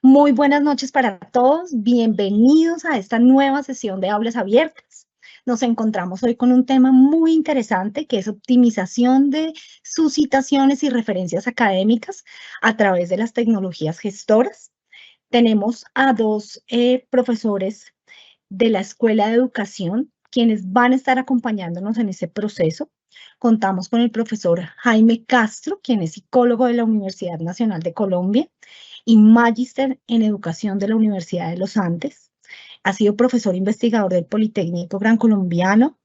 Muy buenas noches para todos. Bienvenidos a esta nueva sesión de Aulas Abiertas. Nos encontramos hoy con un tema muy interesante que es optimización de sus citaciones y referencias académicas a través de las tecnologías gestoras. Tenemos a dos profesores de la Escuela de Educación quienes van a estar acompañándonos en ese proceso. Contamos con el profesor Jaime Castro, quien es psicólogo de la Universidad Nacional de Colombia y magíster en educación de la Universidad de los Andes. Ha sido profesor investigador del Politécnico Gran Colombiano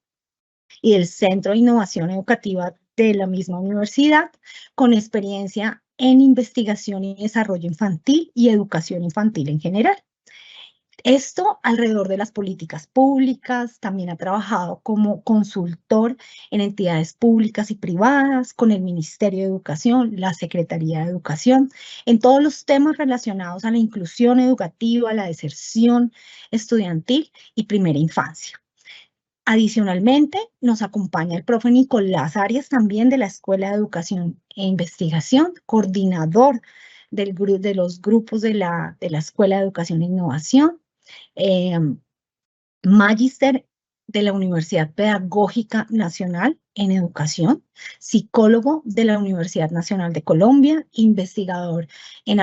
y del Centro de Innovación Educativa de la misma universidad, con experiencia en investigación y desarrollo infantil y educación infantil en general. Esto alrededor de las políticas públicas, también ha trabajado como consultor en entidades públicas y privadas, con el Ministerio de Educación, la Secretaría de Educación, en todos los temas relacionados a la inclusión educativa, la deserción estudiantil y primera infancia. Adicionalmente, nos acompaña el profe Nicolás Arias, también de la Escuela de Educación e Investigación, coordinador de los grupos de la Escuela de Educación e Innovación, eh, magíster de la Universidad Pedagógica Nacional en Educación, psicólogo de la Universidad Nacional de Colombia, investigador en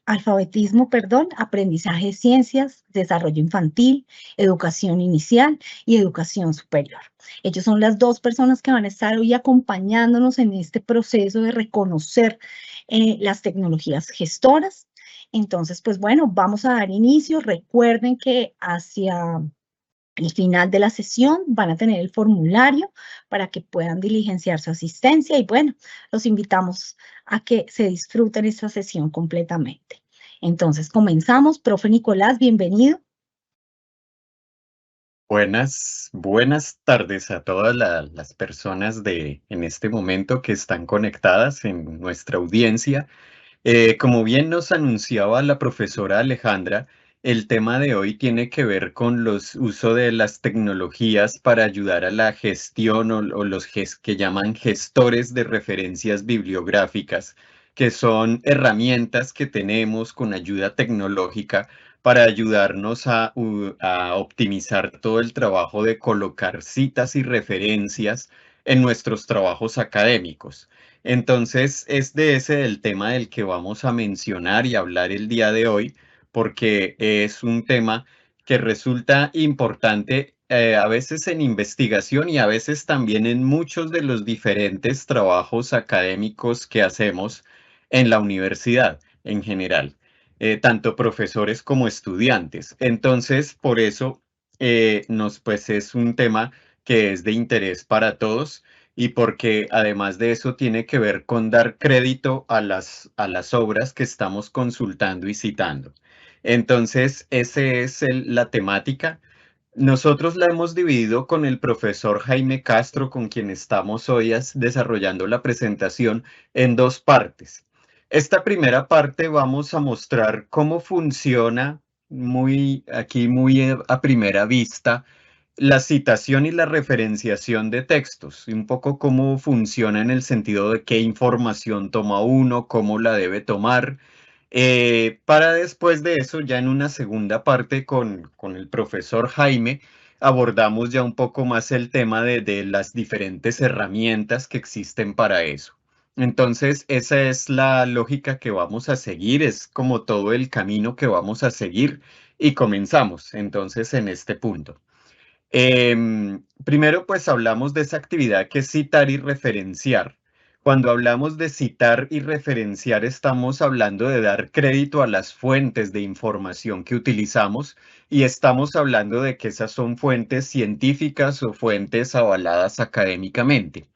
alfabetismo, aprendizaje de ciencias, desarrollo infantil, educación inicial y educación superior. Ellos son las dos personas que van a estar hoy acompañándonos en este proceso de reconocer las tecnologías gestoras. Entonces, pues bueno, vamos a dar inicio. Recuerden que hacia el final de la sesión van a tener el formulario para que puedan diligenciar su asistencia y bueno, los invitamos a que se disfruten esta sesión completamente. Entonces, comenzamos. Profe Nicolás, bienvenido. Buenas tardes a todas las personas en este momento que están conectadas en nuestra audiencia. Como bien nos anunciaba la profesora Alejandra, el tema de hoy tiene que ver con los uso de las tecnologías para ayudar a la gestión o que llaman gestores de referencias bibliográficas, que son herramientas que tenemos con ayuda tecnológica para ayudarnos a optimizar todo el trabajo de colocar citas y referencias en nuestros trabajos académicos. Entonces, es de ese el tema del que vamos a mencionar y hablar el día de hoy, porque es un tema que resulta importante a veces en investigación y a veces también en muchos de los diferentes trabajos académicos que hacemos en la universidad en general, tanto profesores como estudiantes. Entonces, por eso pues es un tema que es de interés para todos y porque además de eso tiene que ver con dar crédito a las obras que estamos consultando y citando. Entonces, esa es la temática. Nosotros la hemos dividido con el profesor Jaime Castro, con quien estamos hoy desarrollando la presentación, en dos partes. Esta primera parte vamos a mostrar cómo funciona muy a primera vista la citación y la referenciación de textos, y un poco cómo funciona en el sentido de qué información toma uno, cómo la debe tomar, para después de eso, ya en una segunda parte con el profesor Jaime, abordamos ya un poco más el tema de las diferentes herramientas que existen para eso. Entonces, esa es la lógica que vamos a seguir, es como todo el camino que vamos a seguir y comenzamos entonces en este punto. Primero, pues hablamos de esa actividad que es citar y referenciar. Cuando hablamos de citar y referenciar, estamos hablando de dar crédito a las fuentes de información que utilizamos y estamos hablando de que esas son fuentes científicas o fuentes avaladas académicamente.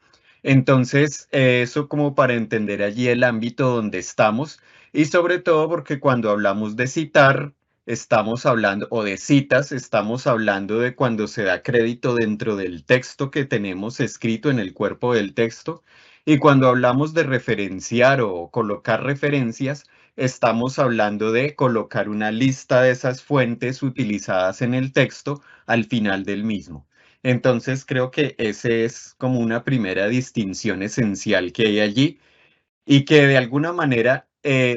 Entonces, eso como para entender allí el ámbito donde estamos y sobre todo porque cuando hablamos de citar, estamos hablando, o de citas, estamos hablando de cuando se da crédito dentro del texto que tenemos escrito en el cuerpo del texto. Y cuando hablamos de referenciar o colocar referencias, estamos hablando de colocar una lista de esas fuentes utilizadas en el texto al final del mismo. Entonces creo que ese es como una primera distinción esencial que hay allí y que de alguna manera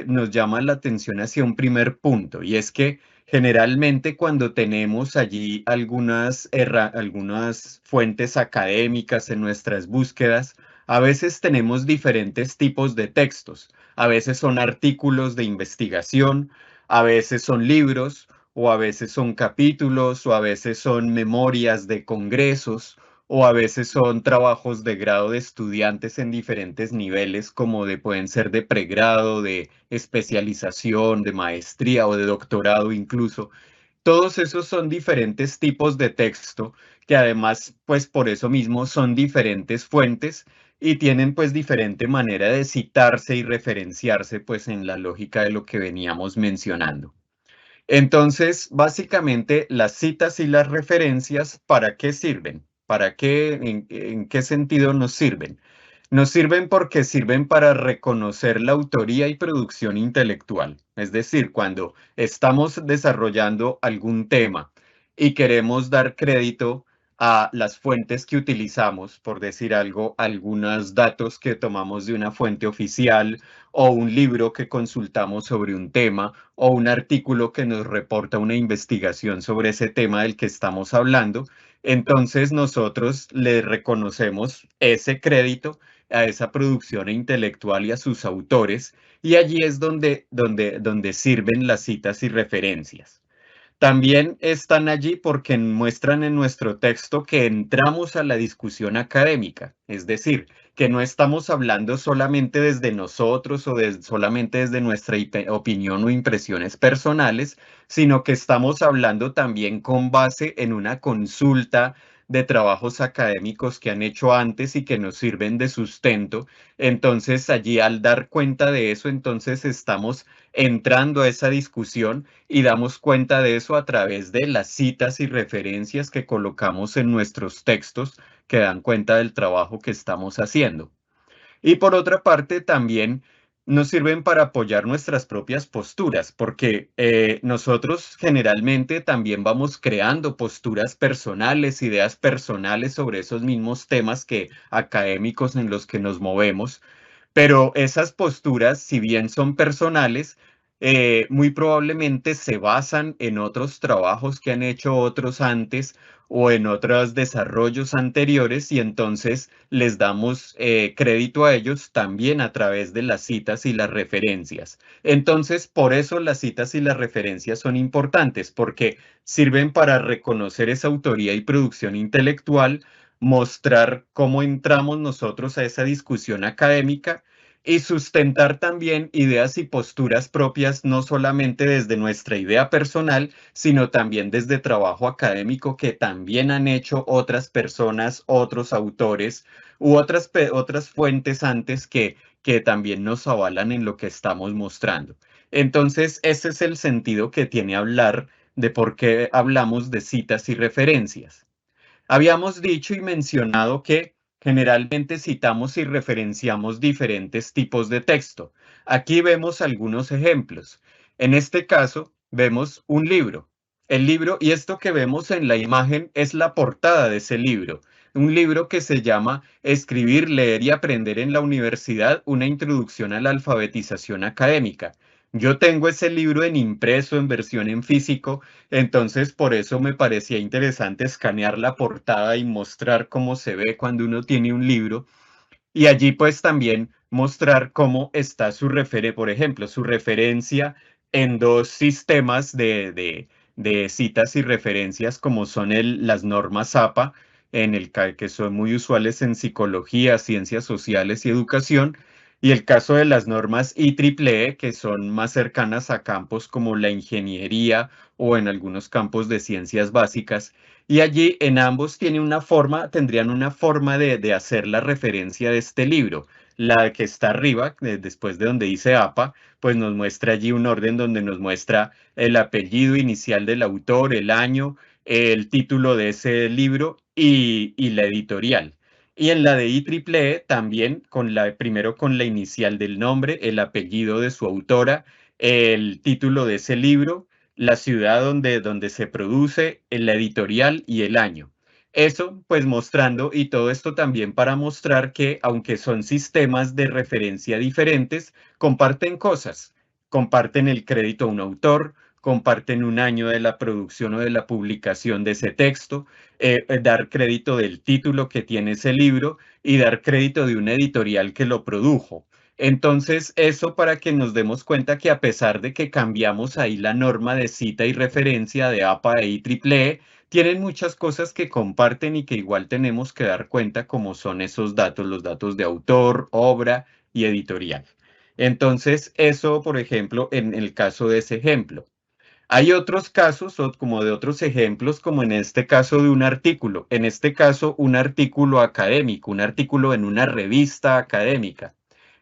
nos llama la atención hacia un primer punto, y es que generalmente cuando tenemos allí algunas fuentes académicas en nuestras búsquedas, a veces tenemos diferentes tipos de textos. A veces son artículos de investigación, a veces son libros, o a veces son capítulos, o a veces son memorias de congresos, o a veces son trabajos de grado de estudiantes en diferentes niveles, como pueden ser de pregrado, de especialización, de maestría o de doctorado incluso. Todos esos son diferentes tipos de texto que además, pues por eso mismo son diferentes fuentes y tienen pues diferente manera de citarse y referenciarse pues en la lógica de lo que veníamos mencionando. Entonces, básicamente, las citas y las referencias, ¿para qué sirven? ¿Para qué, en qué sentido nos sirven? Nos sirven porque sirven para reconocer la autoría y producción intelectual. Es decir, cuando estamos desarrollando algún tema y queremos dar crédito a las fuentes que utilizamos, por decir algo, algunos datos que tomamos de una fuente oficial o un libro que consultamos sobre un tema o un artículo que nos reporta una investigación sobre ese tema del que estamos hablando, entonces nosotros le reconocemos ese crédito a esa producción intelectual y a sus autores, y allí es donde sirven las citas y referencias. También están allí porque muestran en nuestro texto que entramos a la discusión académica, es decir, que no estamos hablando solamente desde nosotros o solamente desde nuestra opinión o impresiones personales, sino que estamos hablando también con base en una consulta de trabajos académicos que han hecho antes y que nos sirven de sustento. Entonces, allí al dar cuenta de eso, entonces estamos entrando a esa discusión y damos cuenta de eso a través de las citas y referencias que colocamos en nuestros textos que dan cuenta del trabajo que estamos haciendo. Y por otra parte, también nos sirven para apoyar nuestras propias posturas, porque nosotros generalmente también vamos creando posturas personales, ideas personales sobre esos mismos temas que académicos en los que nos movemos. Pero esas posturas, si bien son personales, muy probablemente se basan en otros trabajos que han hecho otros antes o en otros desarrollos anteriores, y entonces les damos crédito a ellos también a través de las citas y las referencias. Entonces, por eso las citas y las referencias son importantes, porque sirven para reconocer esa autoría y producción intelectual, mostrar cómo entramos nosotros a esa discusión académica y sustentar también ideas y posturas propias, no solamente desde nuestra idea personal, sino también desde trabajo académico que también han hecho otras personas, otros autores u otras fuentes antes que también nos avalan en lo que estamos mostrando. Entonces, ese es el sentido que tiene hablar de por qué hablamos de citas y referencias. Habíamos dicho y mencionado que generalmente citamos y referenciamos diferentes tipos de texto. Aquí vemos algunos ejemplos. En este caso, vemos un libro. El libro, y esto que vemos en la imagen es la portada de ese libro. Un libro que se llama Escribir, leer y aprender en la universidad, una introducción a la alfabetización académica. Yo tengo ese libro en impreso, en versión en físico, entonces, por eso me parecía interesante escanear la portada y mostrar cómo se ve cuando uno tiene un libro. Y allí pues también mostrar cómo está por ejemplo, su referencia en dos sistemas de citas y referencias como son las normas APA, que son muy usuales en psicología, ciencias sociales y educación, y el caso de las normas IEEE, que son más cercanas a campos como la ingeniería o en algunos campos de ciencias básicas. Y allí en ambos tendrían una forma de hacer la referencia de este libro. La que está arriba, después de donde dice APA, pues nos muestra allí un orden donde nos muestra el apellido inicial del autor, el año, el título de ese libro y la editorial. Y en la de IEEE también primero con la inicial del nombre, el apellido de su autora, el título de ese libro, la ciudad donde se produce, la editorial y el año. Eso pues mostrando, y todo esto también para mostrar que aunque son sistemas de referencia diferentes, comparten cosas. Comparten el crédito a un autor, comparten un año de la producción o de la publicación de ese texto, dar crédito del título que tiene ese libro y dar crédito de una editorial que lo produjo. Entonces, eso para que nos demos cuenta que a pesar de que cambiamos ahí la norma de cita y referencia de APA e IEEE, tienen muchas cosas que comparten y que igual tenemos que dar cuenta como son esos datos, los datos de autor, obra y editorial. Entonces, eso, por ejemplo, en el caso de ese ejemplo. Hay otros casos, o como de otros ejemplos, como en este caso de un artículo. En este caso, un artículo académico, un artículo en una revista académica.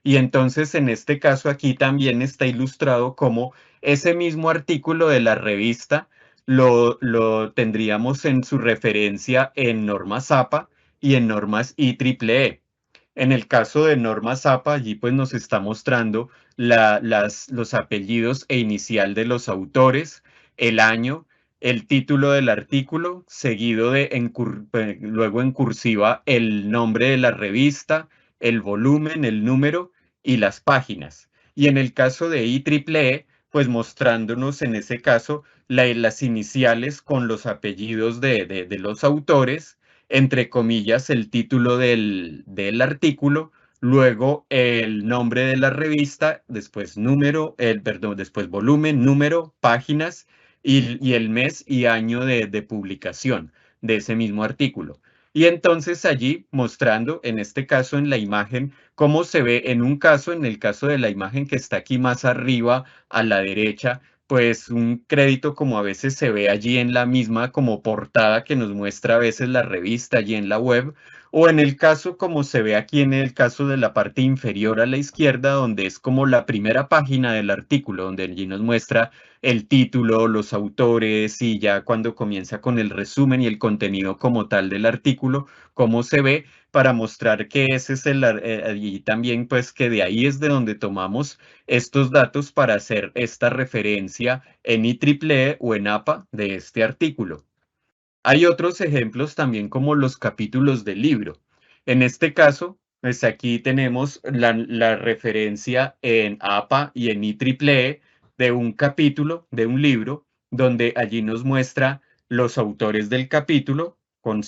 Y entonces, en este caso aquí también está ilustrado como ese mismo artículo de la revista lo tendríamos en su referencia en normas APA y en normas IEEE. En el caso de Norma Zapa, allí pues nos está mostrando los apellidos e inicial de los autores, el año, el título del artículo, seguido de luego en cursiva el nombre de la revista, el volumen, el número y las páginas. Y en el caso de IEEE, pues mostrándonos en ese caso las iniciales con los apellidos de los autores, entre comillas, el título del artículo, luego el nombre de la revista, después perdón, después volumen, número, páginas y el mes y año de publicación de ese mismo artículo. Y entonces allí mostrando, en este caso en la imagen, cómo se ve en un caso, en el caso de la imagen que está aquí más arriba a la derecha, pues un crédito como a veces se ve allí en la misma como portada que nos muestra a veces la revista allí en la web, o en el caso como se ve aquí en el caso de la parte inferior a la izquierda, donde es como la primera página del artículo, donde allí nos muestra el título, los autores y ya cuando comienza con el resumen y el contenido como tal del artículo, cómo se ve para mostrar que ese es y también pues que de ahí es de donde tomamos estos datos para hacer esta referencia en IEEE o en APA de este artículo. Hay otros ejemplos también como los capítulos del libro. En este caso, pues aquí tenemos la referencia en APA y en IEEE de un capítulo de un libro donde allí nos muestra los autores del capítulo con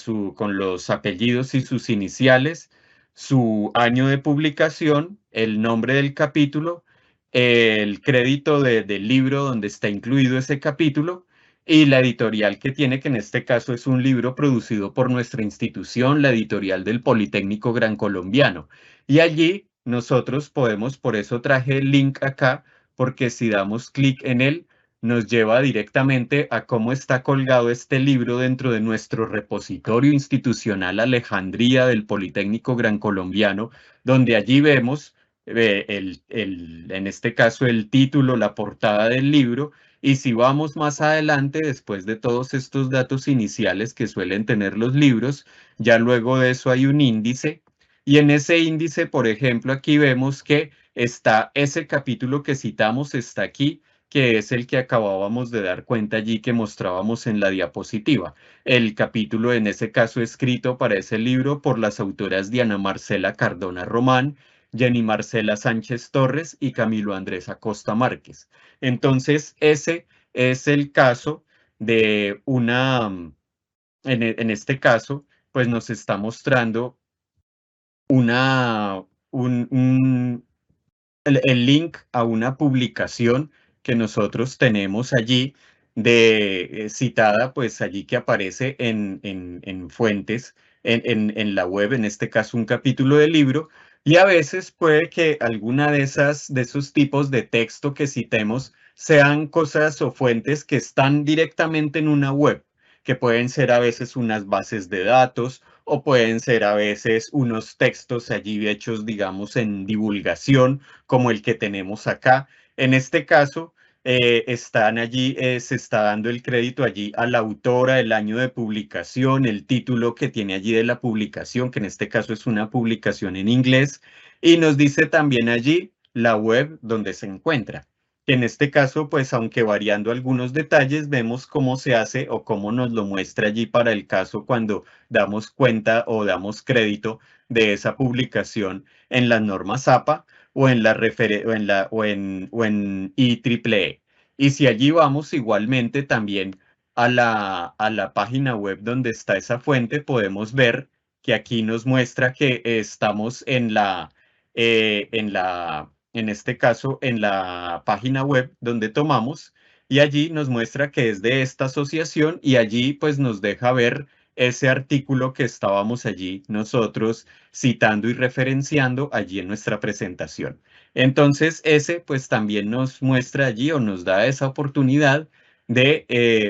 los apellidos y sus iniciales, su año de publicación, el nombre del capítulo, el crédito del libro donde está incluido ese capítulo y la editorial que tiene, que en este caso es un libro producido por nuestra institución, la editorial del Politécnico Gran Colombiano. Y allí nosotros podemos, por eso traje el link acá, porque si damos clic en él, nos lleva directamente a cómo está colgado este libro dentro de nuestro repositorio institucional Alejandría del Politécnico Gran Colombiano, donde allí vemos en este caso el título, la portada del libro, y si vamos más adelante, después de todos estos datos iniciales que suelen tener los libros, ya luego de eso hay un índice. Y en ese índice, por ejemplo, aquí vemos que está ese capítulo que citamos, está aquí, que es el que acabábamos de dar cuenta allí que mostrábamos en la diapositiva. El capítulo en ese caso escrito para ese libro por las autoras Diana Marcela Cardona Román, Jenny Marcela Sánchez Torres y Camilo Andrés Acosta Márquez. Entonces, ese es el caso de en este caso, pues nos está mostrando una, el link a una publicación que nosotros tenemos allí citada, pues allí que aparece en fuentes, en la web, en este caso un capítulo del libro, y a veces puede que alguna de esos tipos de texto que citemos sean cosas o fuentes que están directamente en una web, que pueden ser a veces unas bases de datos o pueden ser a veces unos textos allí hechos, digamos, en divulgación como el que tenemos acá. En este caso, están allí, se está dando el crédito allí a la autora, el año de publicación, el título que tiene allí de la publicación, que en este caso es una publicación en inglés, y nos dice también allí la web donde se encuentra. que en este caso, pues aunque variando algunos detalles, vemos cómo se hace o cómo nos lo muestra allí para el caso cuando damos cuenta o damos crédito de esa publicación en las normas APA o en la o en IEEE. Y si allí vamos igualmente también a la página web donde está esa fuente, podemos ver que aquí nos muestra que estamos en este caso, en la página web donde tomamos, y allí nos muestra que es de esta asociación y allí pues nos deja ver ese artículo que estábamos allí nosotros citando y referenciando allí en nuestra presentación. Entonces, ese pues también nos muestra allí o nos da esa oportunidad de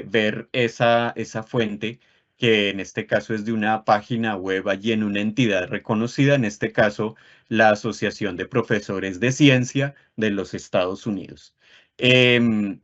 ver esa fuente que en este caso es de una página web allí en una entidad reconocida, en este caso la Asociación de Profesores de Ciencia de los Estados Unidos. Em,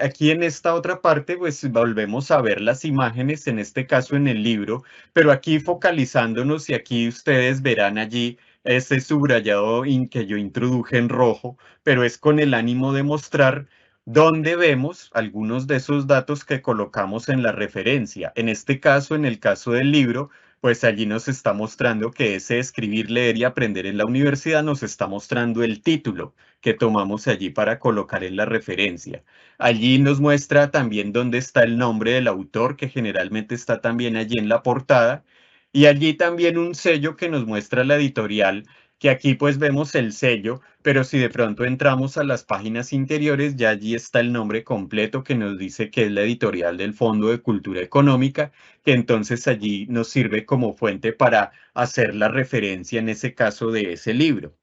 aquí en esta otra parte, pues volvemos a ver las imágenes, en este caso en el libro, pero aquí focalizándonos y aquí ustedes verán allí ese subrayado que yo introduje en rojo, pero es con el ánimo de mostrar dónde vemos algunos de esos datos que colocamos en la referencia. En este caso, en el caso del libro, pues allí nos está mostrando que ese escribir, leer y aprender en la universidad nos está mostrando el título que tomamos allí para colocar en la referencia. Allí nos muestra también dónde está el nombre del autor, que generalmente está también allí en la portada, y allí también un sello que nos muestra la editorial, que aquí pues vemos el sello, pero si de pronto entramos a las páginas interiores, ya allí está el nombre completo que nos dice que es la editorial del Fondo de Cultura Económica, que entonces allí nos sirve como fuente para hacer la referencia en ese caso de ese libro.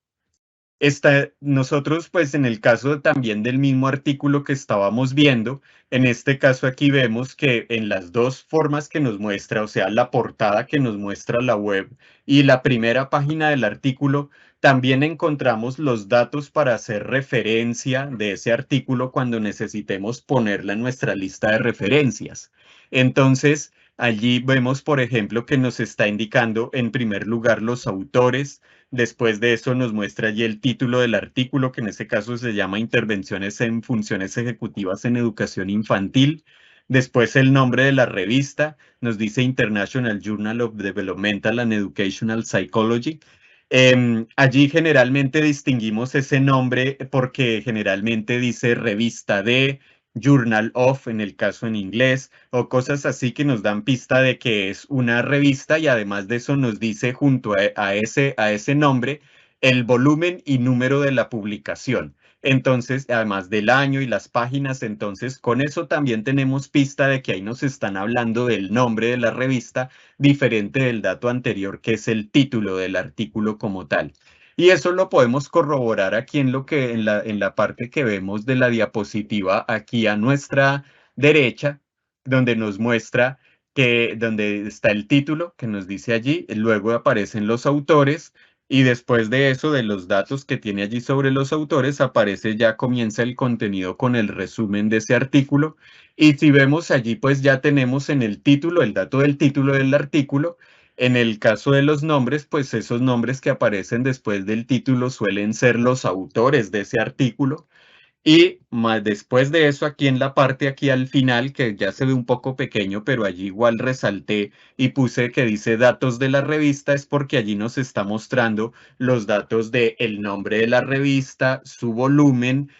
Nosotros, pues en el caso también del mismo artículo que estábamos viendo, en este caso aquí vemos que en las dos formas que nos muestra, o sea, la portada que nos muestra la web y la primera página del artículo, también encontramos los datos para hacer referencia de ese artículo cuando necesitemos ponerla en nuestra lista de referencias. Entonces, allí vemos, por ejemplo, que nos está indicando en primer lugar los autores. Después de eso nos muestra allí el título del artículo, que en este caso se llama Intervenciones en funciones ejecutivas en educación infantil. Después el nombre de la revista, nos dice International Journal of Developmental and Educational Psychology. Allí generalmente distinguimos ese nombre porque generalmente dice revista de, Journal of, en el caso en inglés, o cosas así que nos dan pista de que es una revista y además de eso nos dice junto a ese nombre el volumen y número de la publicación. Entonces, además del año y las páginas, entonces con eso también tenemos pista de que ahí nos están hablando del nombre de la revista, diferente del dato anterior que es el título del artículo como tal. Y eso lo podemos corroborar aquí en la parte que vemos de la diapositiva aquí a nuestra derecha, donde nos muestra donde está el título que nos dice allí, luego aparecen los autores y después de eso, de los datos que tiene allí sobre los autores, comienza el contenido con el resumen de ese artículo. Y si vemos allí, pues ya tenemos en el título, el dato del título del artículo. En el caso de los nombres, pues esos nombres que aparecen después del título suelen ser los autores de ese artículo. Y más después de eso, aquí en la parte aquí al final, que ya se ve un poco pequeño, pero allí igual resalté y puse que dice datos de la revista, es porque allí nos está mostrando los datos de el nombre de la revista, su volumen,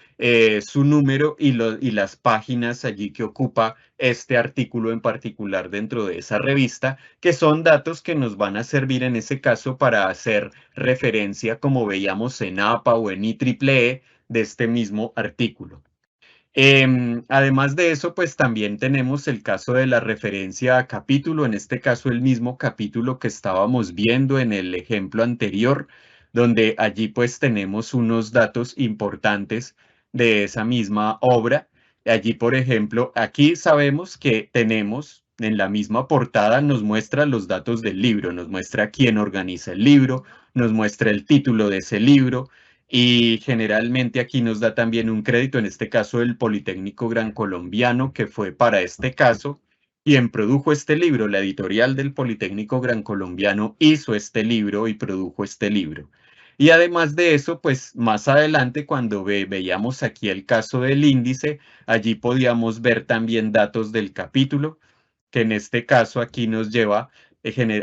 su número y las páginas allí que ocupa este artículo en particular dentro de esa revista, que son datos que nos van a servir en ese caso para hacer referencia, como veíamos en APA o en IEEE, de este mismo artículo. Además de eso, pues también tenemos el caso de la referencia a capítulo, en este caso el mismo capítulo que estábamos viendo en el ejemplo anterior, donde allí pues tenemos unos datos importantes de esa misma obra. Allí, por ejemplo, aquí sabemos que tenemos en la misma portada, nos muestra los datos del libro, nos muestra quién organiza el libro, nos muestra el título de ese libro, y generalmente aquí nos da también un crédito, en este caso el Politécnico Gran Colombiano, que fue para este caso quien produjo este libro. La editorial del Politécnico Gran Colombiano hizo este libro y produjo este libro. Y además de eso, pues más adelante cuando veíamos aquí el caso del índice, allí podíamos ver también datos del capítulo, que en este caso aquí nos lleva,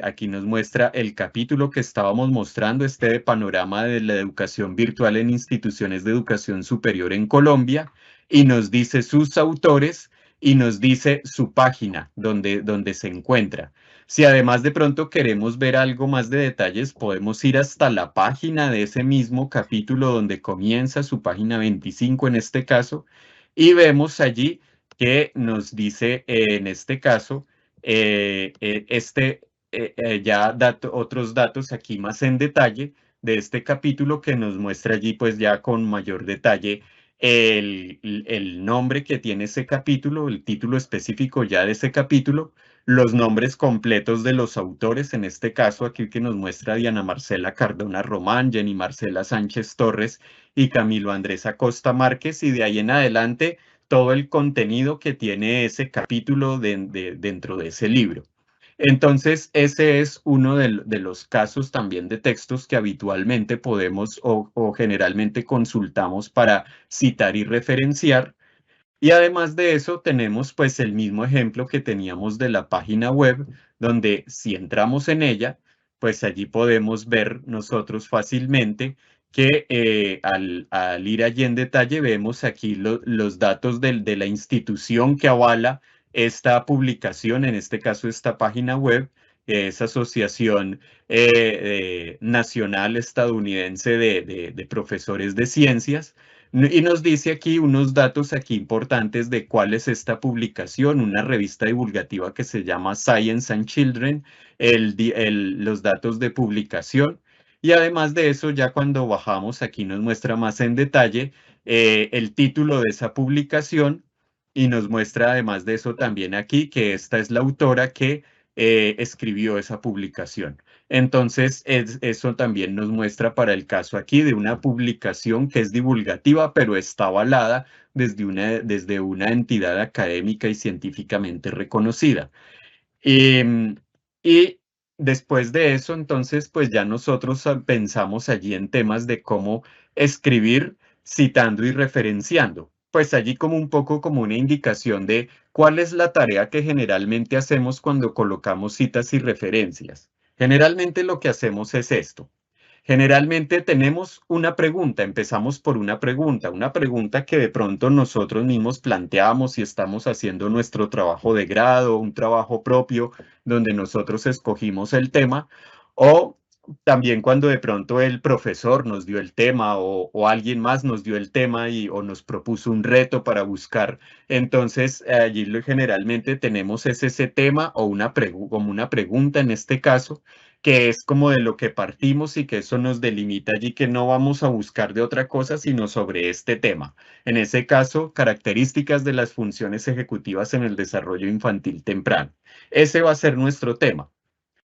aquí nos muestra el capítulo que estábamos mostrando, este de panorama de la educación virtual en instituciones de educación superior en Colombia, y nos dice sus autores y nos dice su página donde se encuentra. Si además de pronto queremos ver algo más de detalles, podemos ir hasta la página de ese mismo capítulo donde comienza su página 25 en este caso, y vemos allí que nos dice en este caso ya otros datos aquí más en detalle de este capítulo que nos muestra allí pues ya con mayor detalle el nombre que tiene ese capítulo, el título específico ya de ese capítulo, los nombres completos de los autores, en este caso aquí que nos muestra Diana Marcela Cardona Román, Jenny Marcela Sánchez Torres y Camilo Andrés Acosta Márquez, y de ahí en adelante todo el contenido que tiene ese capítulo dentro de ese libro. Entonces, ese es uno de los casos también de textos que habitualmente podemos o generalmente consultamos para citar y referenciar. Y además de eso, tenemos pues el mismo ejemplo que teníamos de la página web, donde si entramos en ella, pues allí podemos ver nosotros fácilmente que al ir allí en detalle vemos aquí los datos de la institución que avala esta publicación, en este caso esta página web, que es Asociación Nacional Estadounidense de Profesores de Ciencias. Y nos dice aquí unos datos aquí importantes de cuál es esta publicación, una revista divulgativa que se llama Science and Children, los datos de publicación. Y además de eso, ya cuando bajamos aquí nos muestra más en detalle el título de esa publicación, y nos muestra además de eso también aquí que esta es la autora que escribió esa publicación. Entonces, eso también nos muestra para el caso aquí de una publicación que es divulgativa, pero está avalada desde una entidad académica y científicamente reconocida. Y después de eso, entonces, pues ya nosotros pensamos allí en temas de cómo escribir citando y referenciando. Pues allí como un poco como una indicación de cuál es la tarea que generalmente hacemos cuando colocamos citas y referencias. Generalmente lo que hacemos es esto. Generalmente tenemos una pregunta, empezamos por una pregunta que de pronto nosotros mismos planteamos si estamos haciendo nuestro trabajo de grado, un trabajo propio donde nosotros escogimos el tema, o también cuando de pronto el profesor nos dio el tema o alguien más nos dio el tema o nos propuso un reto para buscar. Entonces allí generalmente tenemos ese tema o como una pregunta en este caso, que es como de lo que partimos y que eso nos delimita allí que no vamos a buscar de otra cosa sino sobre este tema. En ese caso, características de las funciones ejecutivas en el desarrollo infantil temprano. Ese va a ser nuestro tema.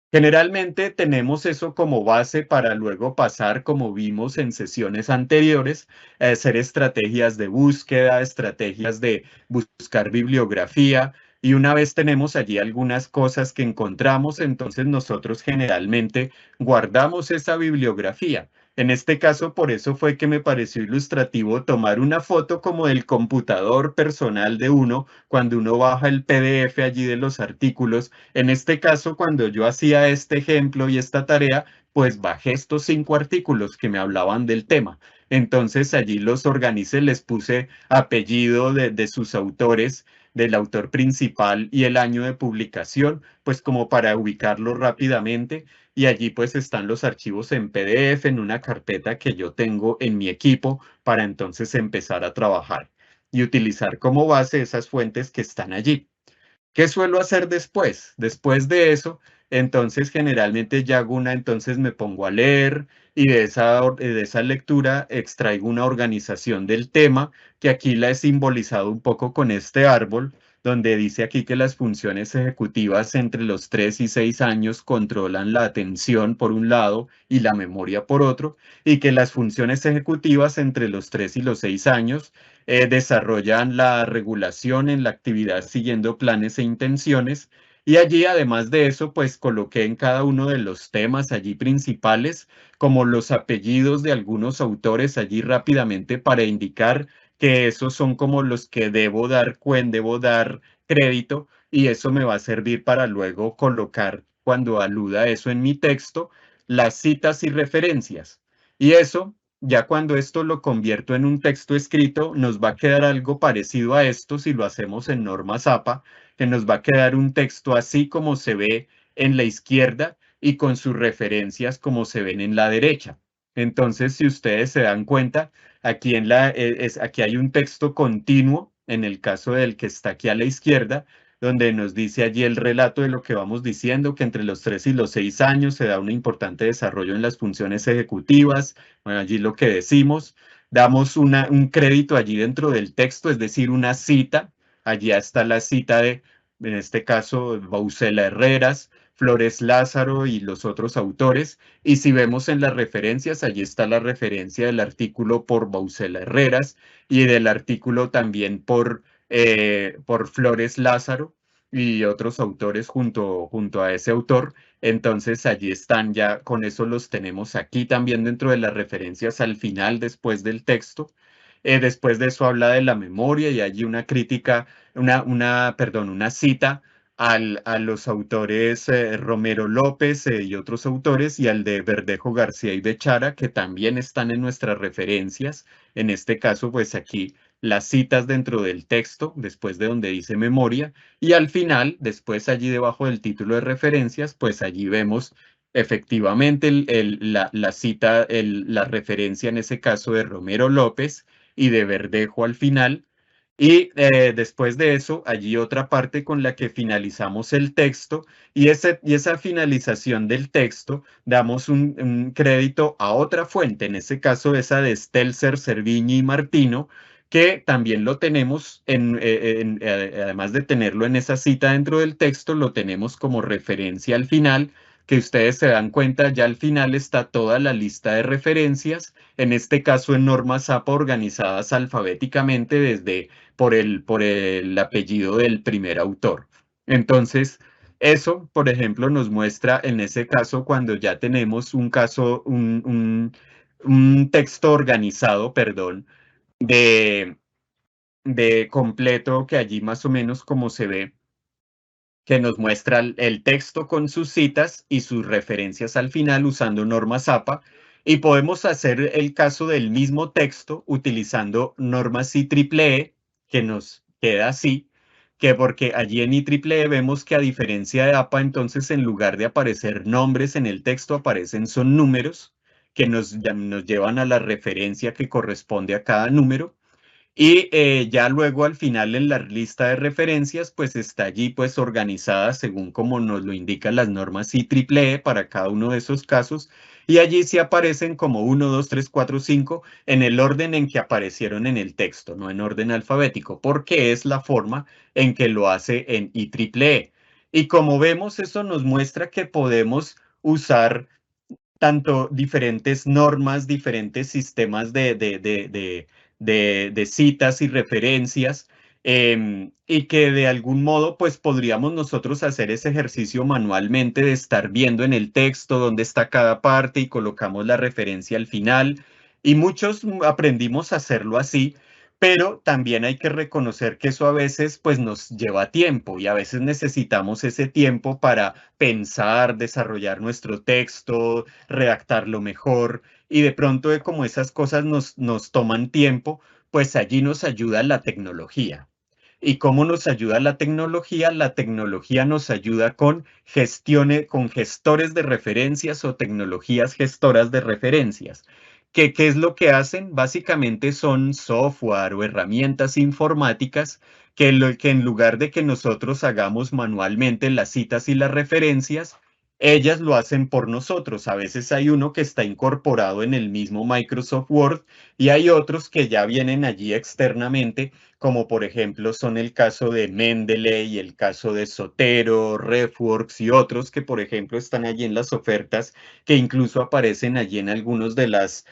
Generalmente tenemos eso como base para luego pasar, como vimos en sesiones anteriores, a hacer estrategias de búsqueda, estrategias de buscar bibliografía, y una vez tenemos allí algunas cosas que encontramos, entonces nosotros generalmente guardamos esa bibliografía. En este caso, por eso fue que me pareció ilustrativo tomar una foto como del computador personal de uno cuando uno baja el PDF allí de los artículos. En este caso, cuando yo hacía este ejemplo y esta tarea, pues bajé estos 5 artículos que me hablaban del tema. Entonces allí los organicé, les puse apellido de sus autores, del autor principal y el año de publicación, pues como para ubicarlo rápidamente. Y allí pues están los archivos en PDF en una carpeta que yo tengo en mi equipo para entonces empezar a trabajar y utilizar como base esas fuentes que están allí. ¿Qué suelo hacer después? Después de eso, entonces generalmente ya hago entonces me pongo a leer y de esa lectura extraigo una organización del tema, que aquí la he simbolizado un poco con este árbol, donde dice aquí que las funciones ejecutivas entre los 3 y 6 años controlan la atención por un lado y la memoria por otro, y que las funciones ejecutivas entre los 3 y los 6 años desarrollan la regulación en la actividad siguiendo planes e intenciones, Y allí, además de eso, pues coloqué en cada uno de los temas allí principales, como los apellidos de algunos autores allí rápidamente para indicar que esos son como los que debo dar crédito, y eso me va a servir para luego colocar, cuando aluda eso en mi texto, las citas y referencias. Y eso, ya cuando esto lo convierto en un texto escrito, nos va a quedar algo parecido a esto si lo hacemos en norma Zapa, que nos va a quedar un texto así como se ve en la izquierda y con sus referencias como se ven en la derecha. Entonces, si ustedes se dan cuenta, aquí, aquí hay un texto continuo, en el caso del que está aquí a la izquierda, donde nos dice allí el relato de lo que vamos diciendo, que entre los 3 y los 6 años se da un importante desarrollo en las funciones ejecutivas. Bueno, allí lo que decimos, damos un crédito allí dentro del texto, es decir, una cita. Allí está la cita de, en este caso, Bausela Herreras, Flores Lázaro y los otros autores. Y si vemos en las referencias, allí está la referencia del artículo por Bausela Herreras y del artículo también por Flores Lázaro y otros autores junto a ese autor. Entonces allí están ya, con eso los tenemos aquí también dentro de las referencias al final, después del texto. Después de eso habla de la memoria y allí una crítica, perdón, una cita a los autores Romero López y otros autores, y al de Verdejo García y Bechara, que también están en nuestras referencias. En este caso, pues aquí las citas dentro del texto, después de donde dice memoria, y al final, después allí debajo del título de referencias, pues allí vemos efectivamente la cita, la referencia en ese caso de Romero López y de Verdejo al final. Y después de eso, allí otra parte con la que finalizamos el texto, y esa finalización del texto damos un crédito a otra fuente, en ese caso esa de Stelzer, Cerviñi y Martino, que también lo tenemos, además de tenerlo en esa cita dentro del texto, lo tenemos como referencia al final, que ustedes se dan cuenta, ya al final está toda la lista de referencias, en este caso en normas Zapa organizadas alfabéticamente desde por el apellido del primer autor. Entonces, eso, por ejemplo, nos muestra en ese caso cuando ya tenemos un caso, un texto organizado, perdón, de, de completo, que allí más o menos como se ve, que nos muestra el texto con sus citas y sus referencias al final usando norma Zapa, y podemos hacer el caso del mismo texto utilizando normas IEEE, que nos queda así, que porque allí en IEEE vemos que, a diferencia de APA, entonces en lugar de aparecer nombres en el texto aparecen son números que nos llevan a la referencia que corresponde a cada número. Y ya luego al final en la lista de referencias, pues está allí pues organizada según como nos lo indican las normas IEEE para cada uno de esos casos. Y allí sí aparecen como 1, 2, 3, 4, 5 en el orden en que aparecieron en el texto, no en orden alfabético, porque es la forma en que lo hace en IEEE. Y como vemos, eso nos muestra que podemos usar tanto diferentes normas, diferentes sistemas de citas y referencias, y que de algún modo pues podríamos nosotros hacer ese ejercicio manualmente de estar viendo en el texto dónde está cada parte y colocamos la referencia al final, y muchos aprendimos a hacerlo así. Pero también hay que reconocer que eso a veces pues nos lleva tiempo, y a veces necesitamos ese tiempo para pensar, desarrollar nuestro texto, redactarlo mejor, y de pronto como esas cosas nos toman tiempo, pues allí nos ayuda la tecnología. ¿Y cómo nos ayuda la tecnología? La tecnología nos ayuda con con gestores de referencias o tecnologías gestoras de referencias. ¿Qué es lo que hacen? Básicamente son software o herramientas informáticas que en lugar de que nosotros hagamos manualmente las citas y las referencias, ellas lo hacen por nosotros. A veces hay uno que está incorporado en el mismo Microsoft Word y hay otros que ya vienen allí externamente, como por ejemplo son el caso de Mendeley, el caso de Zotero, RefWorks y otros que por ejemplo están allí en las ofertas, que incluso aparecen allí en algunas de las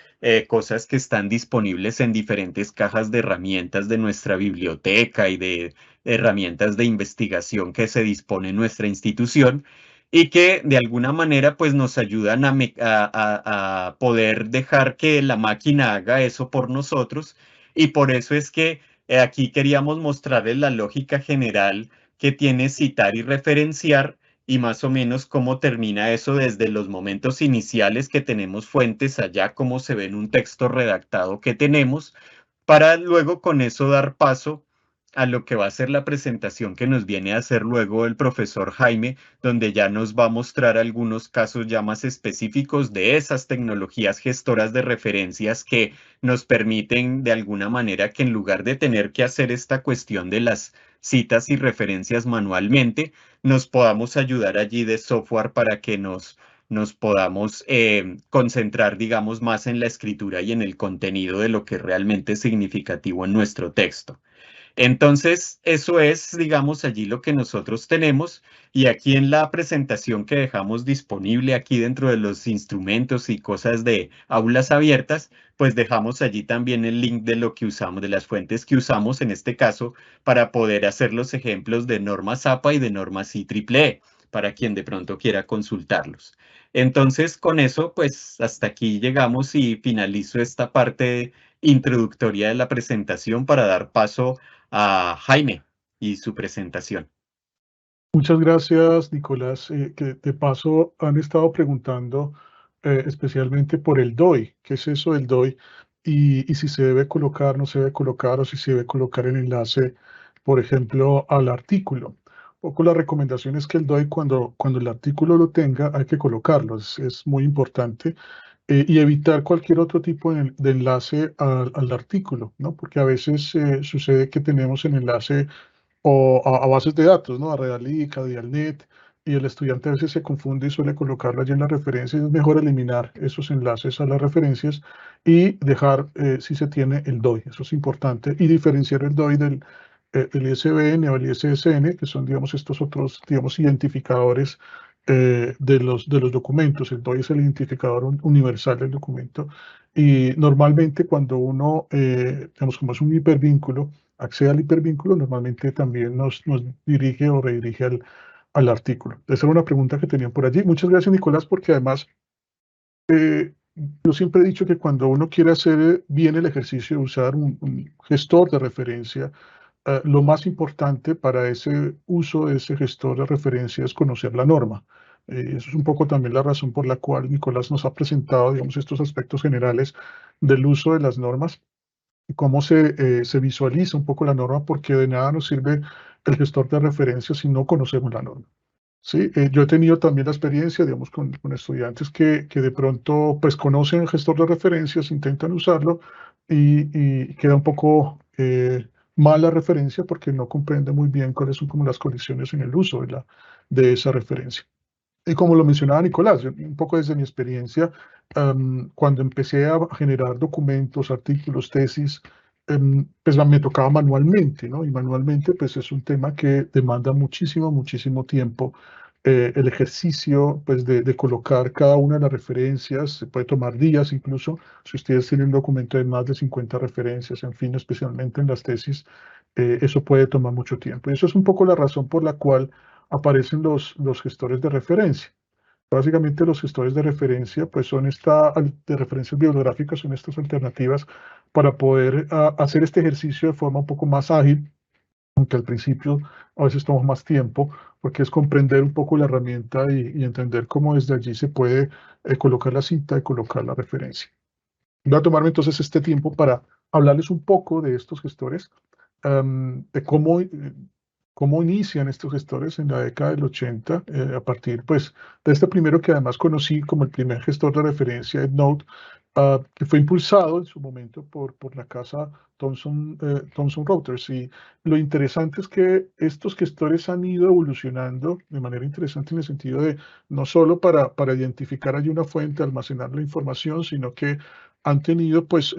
cosas que están disponibles en diferentes cajas de herramientas de nuestra biblioteca y de herramientas de investigación que se dispone en nuestra institución y que de alguna manera pues nos ayudan a poder dejar que la máquina haga eso por nosotros, y por eso es que aquí queríamos mostrarles la lógica general que tiene citar y referenciar, y más o menos cómo termina eso desde los momentos iniciales que tenemos fuentes allá, cómo se ve en un texto redactado que tenemos, para luego con eso dar paso a lo que va a ser la presentación que nos viene a hacer luego el profesor Jaime, donde ya nos va a mostrar algunos casos ya más específicos de esas tecnologías gestoras de referencias que nos permiten de alguna manera que en lugar de tener que hacer esta cuestión de las citas y referencias manualmente, nos podamos ayudar allí de software para que nos podamos concentrar, digamos, más en la escritura y en el contenido de lo que realmente es significativo en nuestro texto. Entonces, eso es, digamos, allí lo que nosotros tenemos, y aquí en la presentación que dejamos disponible aquí dentro de los instrumentos y cosas de aulas abiertas, pues dejamos allí también el link de lo que usamos, de las fuentes que usamos en este caso, para poder hacer los ejemplos de normas APA y de normas IEEE, para quien de pronto quiera consultarlos. Entonces, con eso, pues hasta aquí llegamos y finalizo esta parte introductoria de la presentación para dar paso a Jaime y su presentación. Muchas gracias, Nicolás. Que de paso han estado preguntando especialmente por el DOI. ¿Qué es eso del DOI? Y si se debe colocar, no se debe colocar, o si se debe colocar el enlace, por ejemplo, al artículo. Un poco la recomendación es que el DOI, cuando el artículo lo tenga, hay que colocarlo. Es muy importante. Y evitar cualquier otro tipo de enlace al artículo, ¿no? Porque a veces sucede que tenemos el enlace o a bases de datos, ¿no? A Redalic, a Dialnet, y el estudiante a veces se confunde y suele colocarlo allí en la referencia. Es mejor eliminar esos enlaces a las referencias y dejar, si se tiene, el DOI. Eso es importante. Y diferenciar el DOI del ISBN o el ISSN, que son, digamos, estos otros, digamos, identificadores de los documentos. El DOI es el identificador universal del documento. Y normalmente cuando uno, digamos, como es un hipervínculo, accede al hipervínculo, normalmente también nos dirige o redirige al artículo. Esa era una pregunta que tenían por allí. Muchas gracias, Nicolás, porque además yo siempre he dicho que cuando uno quiere hacer bien el ejercicio de usar un gestor de referencia, lo más importante para ese uso de ese gestor de referencia es conocer la norma. Eso es un poco también la razón por la cual Nicolás nos ha presentado, digamos, estos aspectos generales del uso de las normas y cómo se visualiza un poco la norma, porque de nada nos sirve el gestor de referencia si no conocemos la norma. Sí, yo he tenido también la experiencia, digamos, con estudiantes que de pronto pues conocen el gestor de referencias, intentan usarlo y queda un poco mal la referencia porque no comprende muy bien cuáles son como las condiciones en el uso de esa referencia. Y como lo mencionaba Nicolás, un poco desde mi experiencia, cuando empecé a generar documentos, artículos, tesis, pues me tocaba manualmente, ¿no? Y manualmente, pues es un tema que demanda muchísimo, muchísimo tiempo. El ejercicio, pues de colocar cada una de las referencias, se puede tomar días incluso, si ustedes tienen un documento de más de 50 referencias, en fin, especialmente en las tesis, eso puede tomar mucho tiempo. Y eso es un poco la razón por la cual aparecen los gestores de referencia. Básicamente los gestores de referencia, pues de referencias bibliográficas, son estas alternativas para poder hacer este ejercicio de forma un poco más ágil, aunque al principio a veces toma más tiempo, porque es comprender un poco la herramienta y entender cómo desde allí se puede colocar la cita y colocar la referencia. Voy a tomarme entonces este tiempo para hablarles un poco de estos gestores, de cómo inician estos gestores en la década del 80, a partir pues, de este primero que además conocí como el primer gestor de referencia, EndNote, que fue impulsado en su momento por la casa Thomson Reuters. Y lo interesante es que estos gestores han ido evolucionando de manera interesante en el sentido de no solo para identificar allí una fuente, almacenar la información, sino que han tenido pues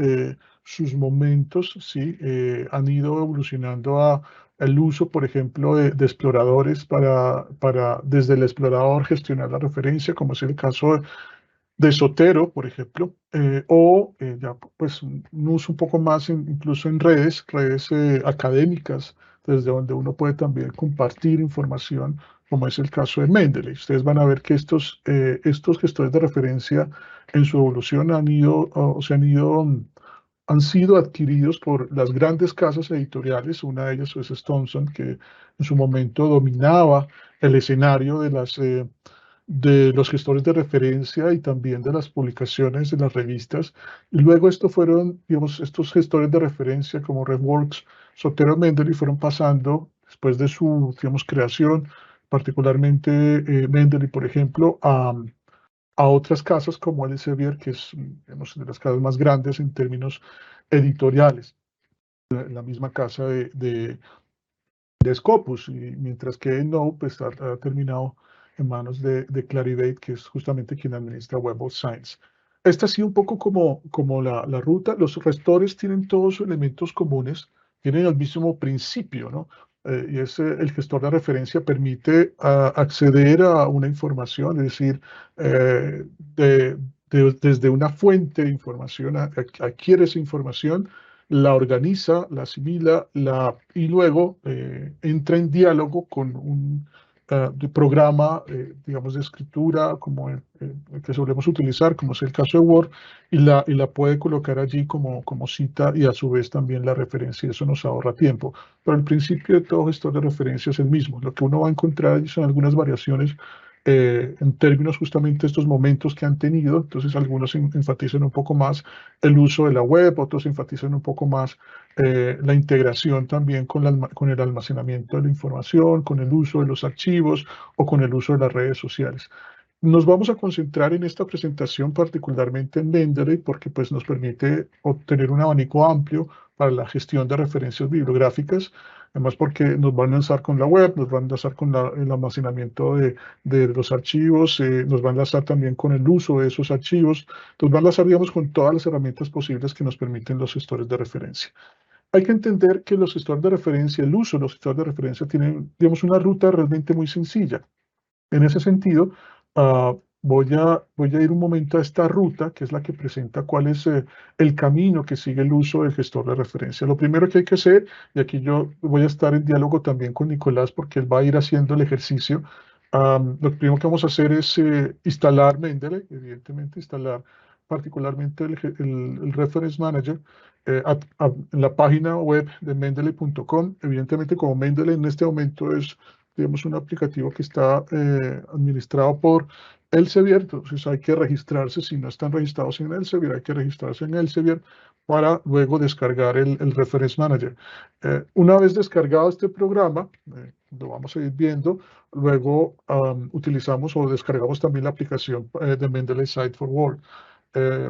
sus momentos, ¿sí? Han ido evolucionando a el uso, por ejemplo, de exploradores para desde el explorador gestionar la referencia, como es el caso de Zotero, por ejemplo, o ya pues un uso un poco más incluso en redes académicas, desde donde uno puede también compartir información, como es el caso de Mendeley. Ustedes van a ver que estos gestores de referencia en su evolución han sido adquiridos por las grandes casas editoriales. Una de ellas es Thomson, que en su momento dominaba el escenario de los gestores de referencia y también de las publicaciones de las revistas. Y luego estos fueron, digamos, estos gestores de referencia como RefWorks, Zotero, Mendeley fueron pasando después de su, digamos, creación, particularmente Mendeley, por ejemplo, a otras casas como Elsevier, que es, digamos, de las casas más grandes en términos editoriales, la misma casa de Scopus, y mientras que no, pues ha terminado en manos de Clarivate, que es justamente quien administra Web of Science. Esta ha sido un poco como la ruta. Los gestores tienen todos elementos comunes, tienen el mismo principio, ¿no? Y es el gestor de referencia permite acceder a una información, es decir, desde una fuente de información, adquiere esa información, la organiza, la asimila y luego entra en diálogo con un programa, digamos, de escritura como el que solemos utilizar, como es el caso de Word, y la puede colocar allí como cita y a su vez también la referencia, y eso nos ahorra tiempo. Pero el principio de todo gestor de referencia es el mismo. Lo que uno va a encontrar allí son algunas variaciones en términos justamente de estos momentos que han tenido. Entonces algunos enfatizan un poco más el uso de la web, otros enfatizan un poco más la integración también con el almacenamiento de la información, con el uso de los archivos o con el uso de las redes sociales. Nos vamos a concentrar en esta presentación particularmente en Mendeley porque pues, nos permite obtener un abanico amplio para la gestión de referencias bibliográficas, además porque nos van a enlazar con la web, nos van a enlazar con el almacenamiento de los archivos, nos va a enlazar también con el uso de esos archivos, nos va a enlazar, digamos, con todas las herramientas posibles que nos permiten los gestores de referencia. Hay que entender que los gestores de referencia, el uso de los gestores de referencia tienen, digamos, una ruta realmente muy sencilla. En ese sentido, voy a ir un momento a esta ruta, que es la que presenta cuál es el camino que sigue el uso del gestor de referencia. Lo primero que hay que hacer, y aquí yo voy a estar en diálogo también con Nicolás, porque él va a ir haciendo el ejercicio. Lo primero que vamos a hacer es instalar Mendeley, evidentemente instalar particularmente el Reference Manager en la página web de mendeley.com. Evidentemente, como Mendeley en este momento es, digamos, un aplicativo que está administrado por Elsevier, entonces hay que registrarse. Si no están registrados en Elsevier, hay que registrarse en Elsevier para luego descargar el Reference Manager. Una vez descargado este programa, lo vamos a ir viendo, luego utilizamos o descargamos también la aplicación de Mendeley Site for Word,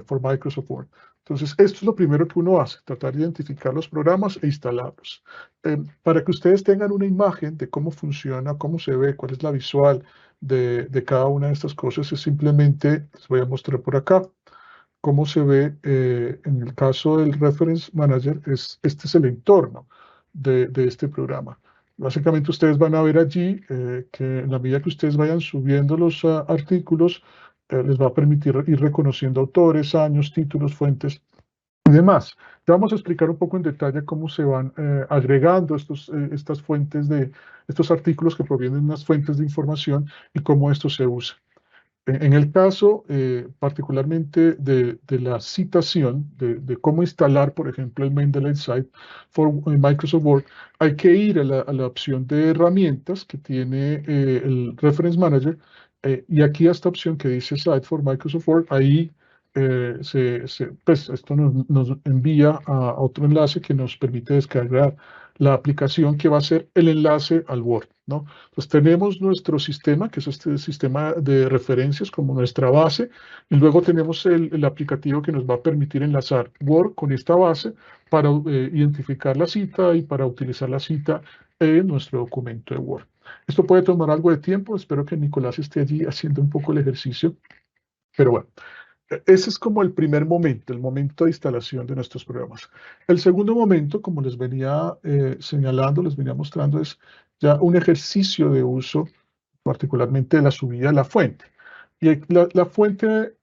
for Microsoft Word. Entonces, esto es lo primero que uno hace, tratar de identificar los programas e instalarlos. Para que ustedes tengan una imagen de cómo funciona, cómo se ve, cuál es la visual de cada una de estas cosas, es simplemente, les voy a mostrar por acá, cómo se ve en el caso del Reference Manager, este es el entorno de este programa. Básicamente ustedes van a ver allí que en la medida que ustedes vayan subiendo los artículos, les va a permitir ir reconociendo autores, años, títulos, fuentes y demás. Ya vamos a explicar un poco en detalle cómo se van agregando estas fuentes estos artículos que provienen de unas fuentes de información y cómo esto se usa. En el caso particularmente de la citación, de cómo instalar, por ejemplo, el Mendeley Site for Microsoft Word, hay que ir a la opción de herramientas que tiene el Reference Manager, y aquí a esta opción que dice Site for Microsoft Word, ahí pues esto nos envía a otro enlace que nos permite descargar la aplicación que va a ser el enlace al Word, ¿no? Entonces tenemos nuestro sistema, que es este sistema de referencias como nuestra base, y luego tenemos el aplicativo que nos va a permitir enlazar Word con esta base para identificar la cita y para utilizar la cita en nuestro documento de Word. Esto puede tomar algo de tiempo, espero que Nicolás esté allí haciendo un poco el ejercicio, pero bueno. Ese es como el primer momento, el momento de instalación de nuestros programas. El segundo momento, como les venía señalando, les venía mostrando, es ya un ejercicio de uso, particularmente de la subida a la fuente. Y la fuente,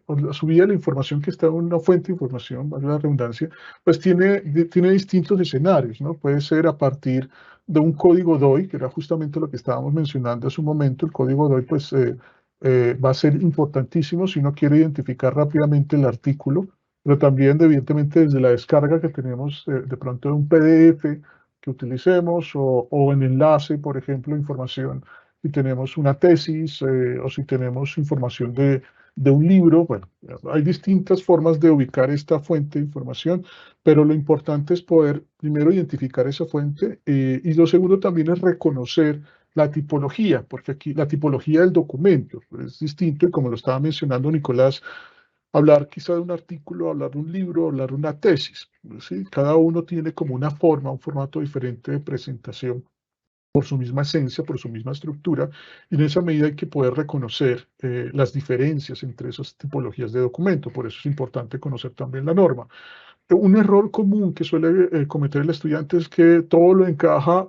o la subida de la información que está en una fuente de información, vale la redundancia, pues tiene distintos escenarios, ¿no? Puede ser a partir de un código DOI, que era justamente lo que estábamos mencionando hace un momento. El código DOI, pues, va a ser importantísimo si uno quiere identificar rápidamente el artículo, pero también, evidentemente, desde la descarga que tenemos de pronto de un PDF que utilicemos o en enlace, por ejemplo, información si tenemos una tesis o si tenemos información de un libro. Bueno, hay distintas formas de ubicar esta fuente de información, pero lo importante es poder primero identificar esa fuente y lo segundo también es reconocer la tipología, porque aquí la tipología del documento es distinto y como lo estaba mencionando Nicolás, hablar quizá de un artículo, hablar de un libro, hablar de una tesis, ¿sí? Cada uno tiene como una forma, un formato diferente de presentación por su misma esencia, por su misma estructura, y en esa medida hay que poder reconocer las diferencias entre esas tipologías de documento. Por eso es importante conocer también la norma. Un error común que suele cometer el estudiante es que todo lo encaja,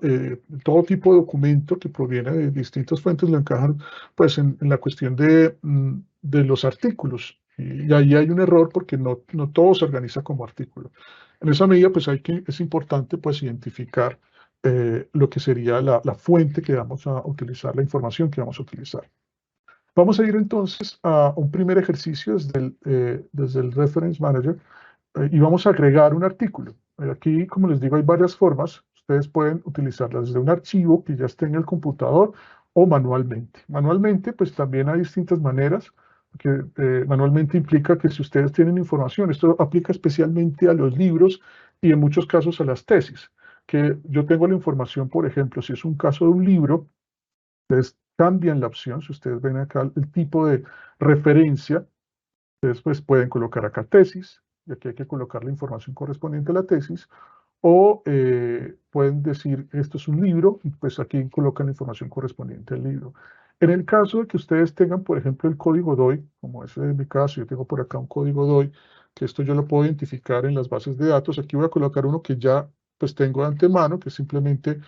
todo tipo de documento que proviene de distintas fuentes lo encajan pues en la cuestión de los artículos. Y ahí hay un error porque no todo se organiza como artículo. En esa medida pues es importante pues identificar lo que sería la fuente que vamos a utilizar, la información que vamos a utilizar. Vamos a ir entonces a un primer ejercicio desde el Reference Manager y vamos a agregar un artículo. Aquí, como les digo, hay varias formas. Ustedes pueden utilizarlas desde un archivo que ya esté en el computador o manualmente. Manualmente, pues también hay distintas maneras, que manualmente implica que si ustedes tienen información, esto aplica especialmente a los libros y en muchos casos a las tesis, que yo tengo la información, por ejemplo, si es un caso de un libro, ustedes cambian la opción, si ustedes ven acá el tipo de referencia, ustedes pues pueden colocar acá tesis, y aquí hay que colocar la información correspondiente a la tesis, o pueden decir esto es un libro, y pues aquí colocan la información correspondiente al libro. En el caso de que ustedes tengan, por ejemplo, el código DOI, como es en mi caso, yo tengo por acá un código DOI, que esto yo lo puedo identificar en las bases de datos. Aquí voy a colocar uno que ya pues tengo de antemano, que simplemente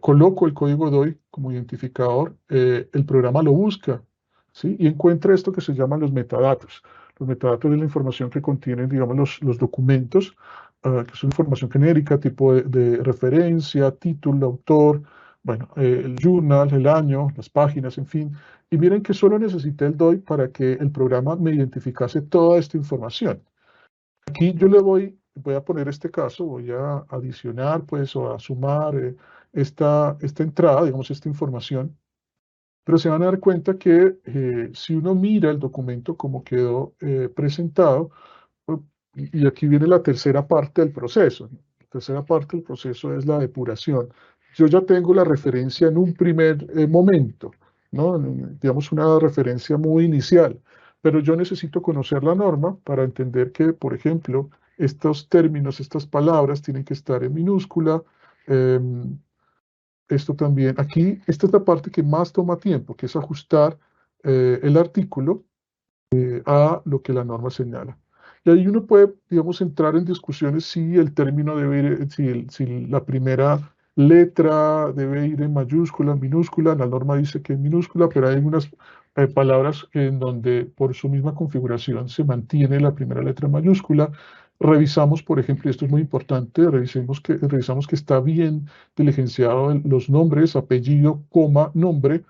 coloco el código DOI como identificador, el programa lo busca, ¿sí? Y encuentra esto que se llaman los metadatos. Los metadatos es la información que contienen, digamos, los documentos, que es una información genérica, tipo de referencia, título, autor, bueno, el journal, el año, las páginas, en fin. Y miren que solo necesité el DOI para que el programa me identificase toda esta información. Aquí yo voy a poner este caso, voy a adicionar, pues, o a sumar esta entrada, digamos, esta información. Pero se van a dar cuenta que si uno mira el documento como quedó presentado, y aquí viene la tercera parte del proceso. La tercera parte del proceso es la depuración. Yo ya tengo la referencia en un primer momento, ¿no? Digamos una referencia muy inicial, pero yo necesito conocer la norma para entender que, por ejemplo, estos términos, estas palabras tienen que estar en minúscula. Esto también, aquí, esta es la parte que más toma tiempo, que es ajustar el artículo a lo que la norma señala. Y ahí uno puede, digamos, entrar en discusiones si el término debe ir, si la primera letra debe ir en mayúscula, en minúscula. La norma dice que en minúscula, pero hay unas palabras en donde por su misma configuración se mantiene la primera letra en mayúscula. Revisamos, por ejemplo, y esto es muy importante, revisamos que está bien diligenciado los nombres, apellido, coma, nombre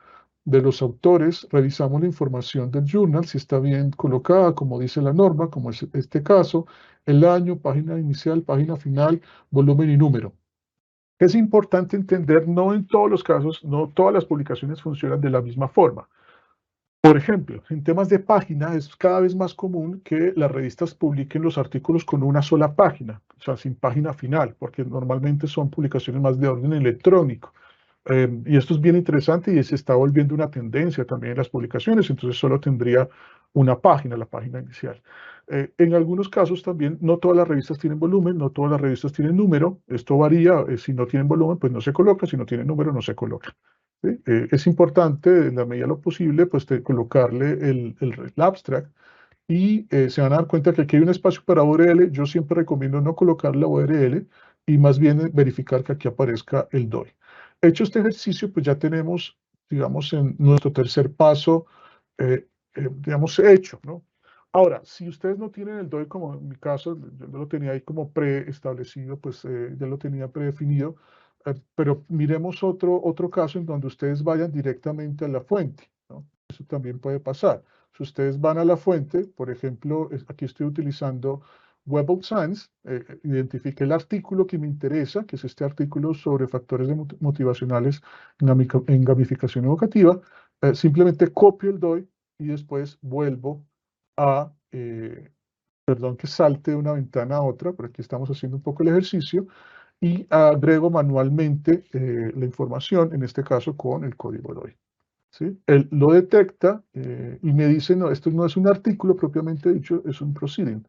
de los autores, revisamos la información del journal, si está bien colocada, como dice la norma, como es este caso, el año, página inicial, página final, volumen y número. Es importante entender, no en todos los casos, no todas las publicaciones funcionan de la misma forma. Por ejemplo, en temas de página es cada vez más común que las revistas publiquen los artículos con una sola página, o sea, sin página final, porque normalmente son publicaciones más de orden electrónico. Y esto es bien interesante y se está volviendo una tendencia también en las publicaciones, entonces solo tendría una página, la página inicial. En algunos casos también, no todas las revistas tienen volumen, no todas las revistas tienen número, esto varía, si no tienen volumen, pues no se coloca, si no tienen número, no se coloca. ¿Sí? Es importante, en la medida de lo posible, pues colocarle el abstract y se van a dar cuenta que aquí hay un espacio para URL. Yo siempre recomiendo no colocar la URL y más bien verificar que aquí aparezca el DOI. Hecho este ejercicio, pues ya tenemos, digamos, en nuestro tercer paso, digamos, hecho, ¿no? Ahora, si ustedes no tienen el DOI, como en mi caso, yo lo tenía ahí como preestablecido, pues ya lo tenía predefinido, pero miremos otro caso en donde ustedes vayan directamente a la fuente, ¿no? Eso también puede pasar. Si ustedes van a la fuente, por ejemplo, aquí estoy utilizando Web of Science, identifique el artículo que me interesa, que es este artículo sobre factores motivacionales en gamificación educativa, simplemente copio el DOI y después vuelvo a, perdón que salte de una ventana a otra, pero aquí estamos haciendo un poco el ejercicio, y agrego manualmente la información, en este caso con el código DOI. ¿Sí? Él lo detecta y me dice, no, esto no es un artículo propiamente dicho, es un proceeding,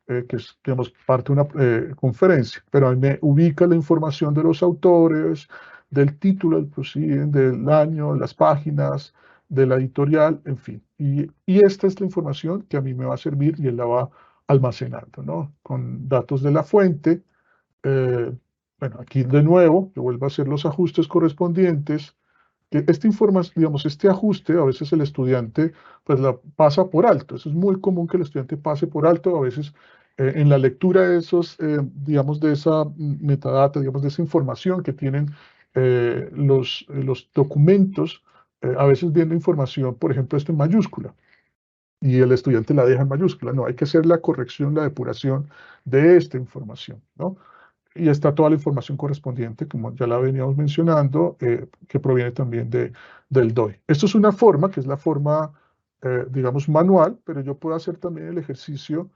que es, digamos, parte de una conferencia, pero ahí me ubica la información de los autores, del título del proceeding, del año, las páginas, de la editorial, en fin. Y esta es la información que a mí me va a servir y él la va almacenando, ¿no? Con datos de la fuente. eh, bueno, aquí de nuevo, yo vuelvo a hacer los ajustes correspondientes que esta información, digamos, este ajuste, a veces el estudiante pues la pasa por alto. Eso es muy común que el estudiante pase por alto. A veces en la lectura de esos, digamos, de esa metadata, digamos, de esa información que tienen los documentos, a veces viendo información, por ejemplo, esto en mayúscula. Y el estudiante la deja en mayúscula. No, hay que hacer la corrección, la depuración de esta información, ¿no? Y está toda la información correspondiente, como ya la veníamos mencionando, que proviene también del DOI. Esto es una forma, que es la forma, digamos, manual, pero yo puedo hacer también el ejercicio,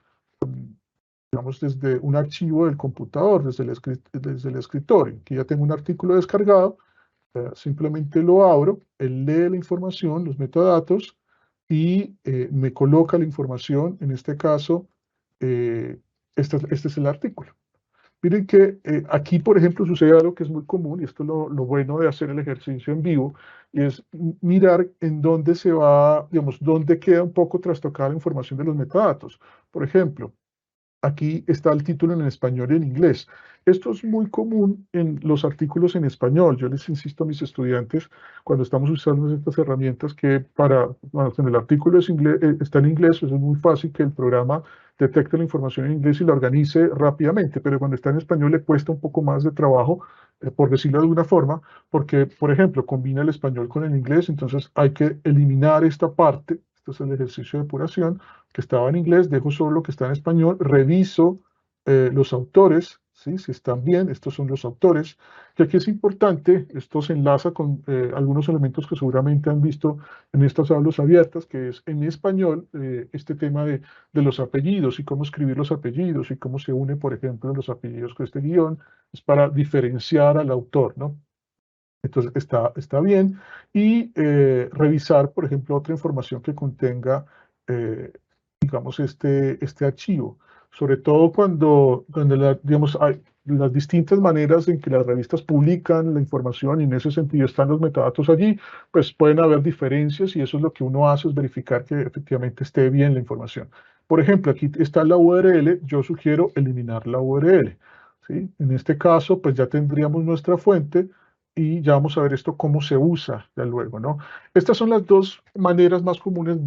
digamos, desde un archivo del computador, desde el escritorio. Aquí ya tengo un artículo descargado, simplemente lo abro, él lee la información, los metadatos, y me coloca la información, en este caso, este es el artículo. Miren que aquí, por ejemplo, sucede algo que es muy común, y esto es lo bueno de hacer el ejercicio en vivo, y es mirar en dónde se va, digamos, dónde queda un poco trastocada la información de los metadatos. Por ejemplo, aquí está el título en español y en inglés. Esto es muy común en los artículos en español. Yo les insisto a mis estudiantes, cuando estamos usando estas herramientas, que cuando el artículo está en inglés, pues es muy fácil que el programa detecte la información en inglés y la organice rápidamente, pero cuando está en español le cuesta un poco más de trabajo, por decirlo de alguna forma, porque, por ejemplo, combina el español con el inglés, entonces hay que eliminar esta parte. Este es el ejercicio de depuración que estaba en inglés, dejo solo lo que está en español, reviso los autores, ¿sí? Si están bien, estos son los autores, que aquí es importante, esto se enlaza con algunos elementos que seguramente han visto en estas aulas abiertas, que es en español este tema de los apellidos y cómo escribir los apellidos y cómo se une, por ejemplo, los apellidos con este guión, es para diferenciar al autor, ¿no? Entonces está bien. Y revisar, por ejemplo, otra información que contenga eh, digamos, este archivo. Sobre todo cuando digamos, hay las distintas maneras en que las revistas publican la información y en ese sentido están los metadatos allí, pues pueden haber diferencias y eso es lo que uno hace, es verificar que efectivamente esté bien la información. Por ejemplo, aquí está la URL, yo sugiero eliminar la URL. ¿Sí? En este caso, pues ya tendríamos nuestra fuente y ya vamos a ver esto cómo se usa ya luego, ¿no? Estas son las dos maneras más comunes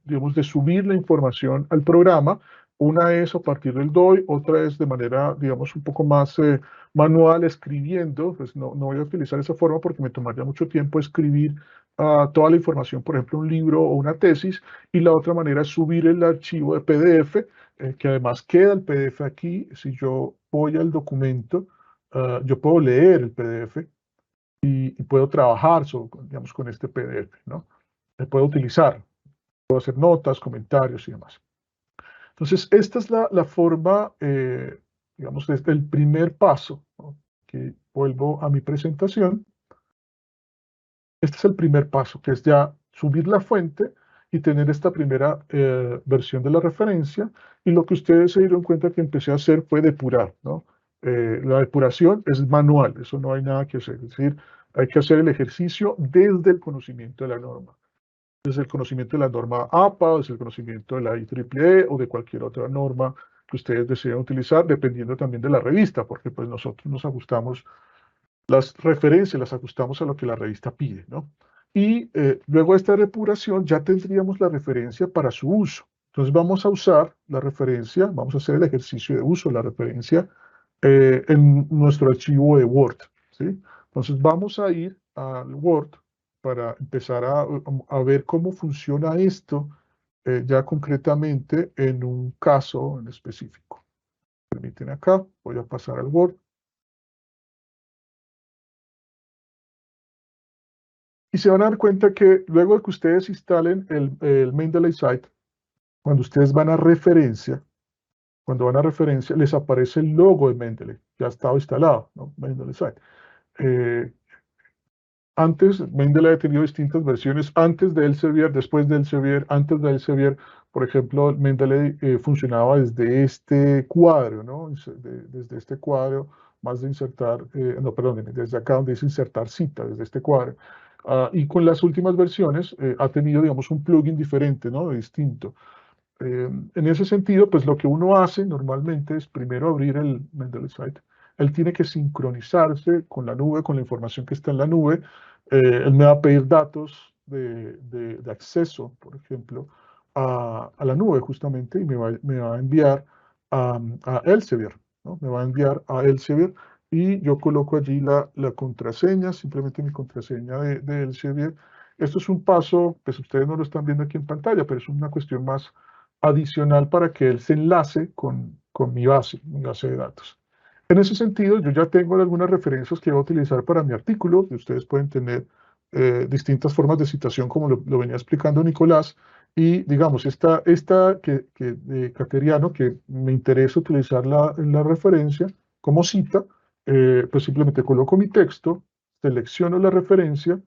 digamos, de subir la información al programa. Una es a partir del DOI, otra es de manera, digamos, un poco más manual, escribiendo. Pues no voy a utilizar esa forma porque me tomaría mucho tiempo escribir toda la información, por ejemplo, un libro o una tesis. Y la otra manera es subir el archivo de PDF, que además queda el PDF aquí. Si yo voy al documento, yo puedo leer el PDF y puedo trabajar digamos, con este PDF, ¿no? se puede utilizar. Puedo hacer notas, comentarios y demás. Entonces, esta es la forma, digamos, desde el primer paso, ¿no? Que vuelvo a mi presentación. Este es el primer paso, que es ya subir la fuente y tener esta primera versión de la referencia. Y lo que ustedes se dieron cuenta que empecé a hacer fue depurar, ¿no? La depuración es manual, eso no hay nada que hacer. Es decir, hay que hacer el ejercicio desde el conocimiento de la norma. Desde el conocimiento de la norma APA, desde el conocimiento de la IEEE o de cualquier otra norma que ustedes deseen utilizar, dependiendo también de la revista, porque pues nosotros nos ajustamos las referencias, las ajustamos a lo que la revista pide, ¿no? Y luego de esta depuración ya tendríamos la referencia para su uso. Entonces vamos a usar la referencia, vamos a hacer el ejercicio de uso de la referencia en nuestro archivo de Word, ¿sí? Entonces vamos a ir al Word para empezar a ver cómo funciona esto ya concretamente en un caso en específico. Permiten acá, voy a pasar al Word. Y se van a dar cuenta que luego de que ustedes instalen el Mendeley Site, cuando ustedes van a referencia, les aparece el logo de Mendeley. Ya estaba instalado, ¿no? Mendeley Site. Antes, Mendeley ha tenido distintas versiones, antes de Elsevier, después de Elsevier, antes de Elsevier. Por ejemplo, Mendeley funcionaba desde este cuadro, ¿no? Desde este cuadro, más de insertar, no, perdón, desde acá donde dice insertar cita, desde este cuadro. Y con las últimas versiones ha tenido, digamos, un plugin diferente, ¿no? Distinto. En ese sentido, pues lo que uno hace normalmente es primero abrir el Mendeley Site. Él tiene que sincronizarse con la nube, con la información que está en la nube. Él me va a pedir datos de acceso, por ejemplo, a la nube justamente, y me va a enviar a Elsevier, ¿no? Me va a enviar a Elsevier y yo coloco allí la contraseña, simplemente mi contraseña de Elsevier. Esto es un paso, pues ustedes no lo están viendo aquí en pantalla, pero es una cuestión más adicional para que él se enlace con mi base de datos. En ese sentido, yo ya tengo algunas referencias que voy a utilizar para mi artículo, y ustedes pueden tener distintas formas de citación, como lo venía explicando Nicolás, y digamos, esta de Cateriano, que me interesa utilizarla en la referencia como cita, pues simplemente coloco mi texto, selecciono la referencia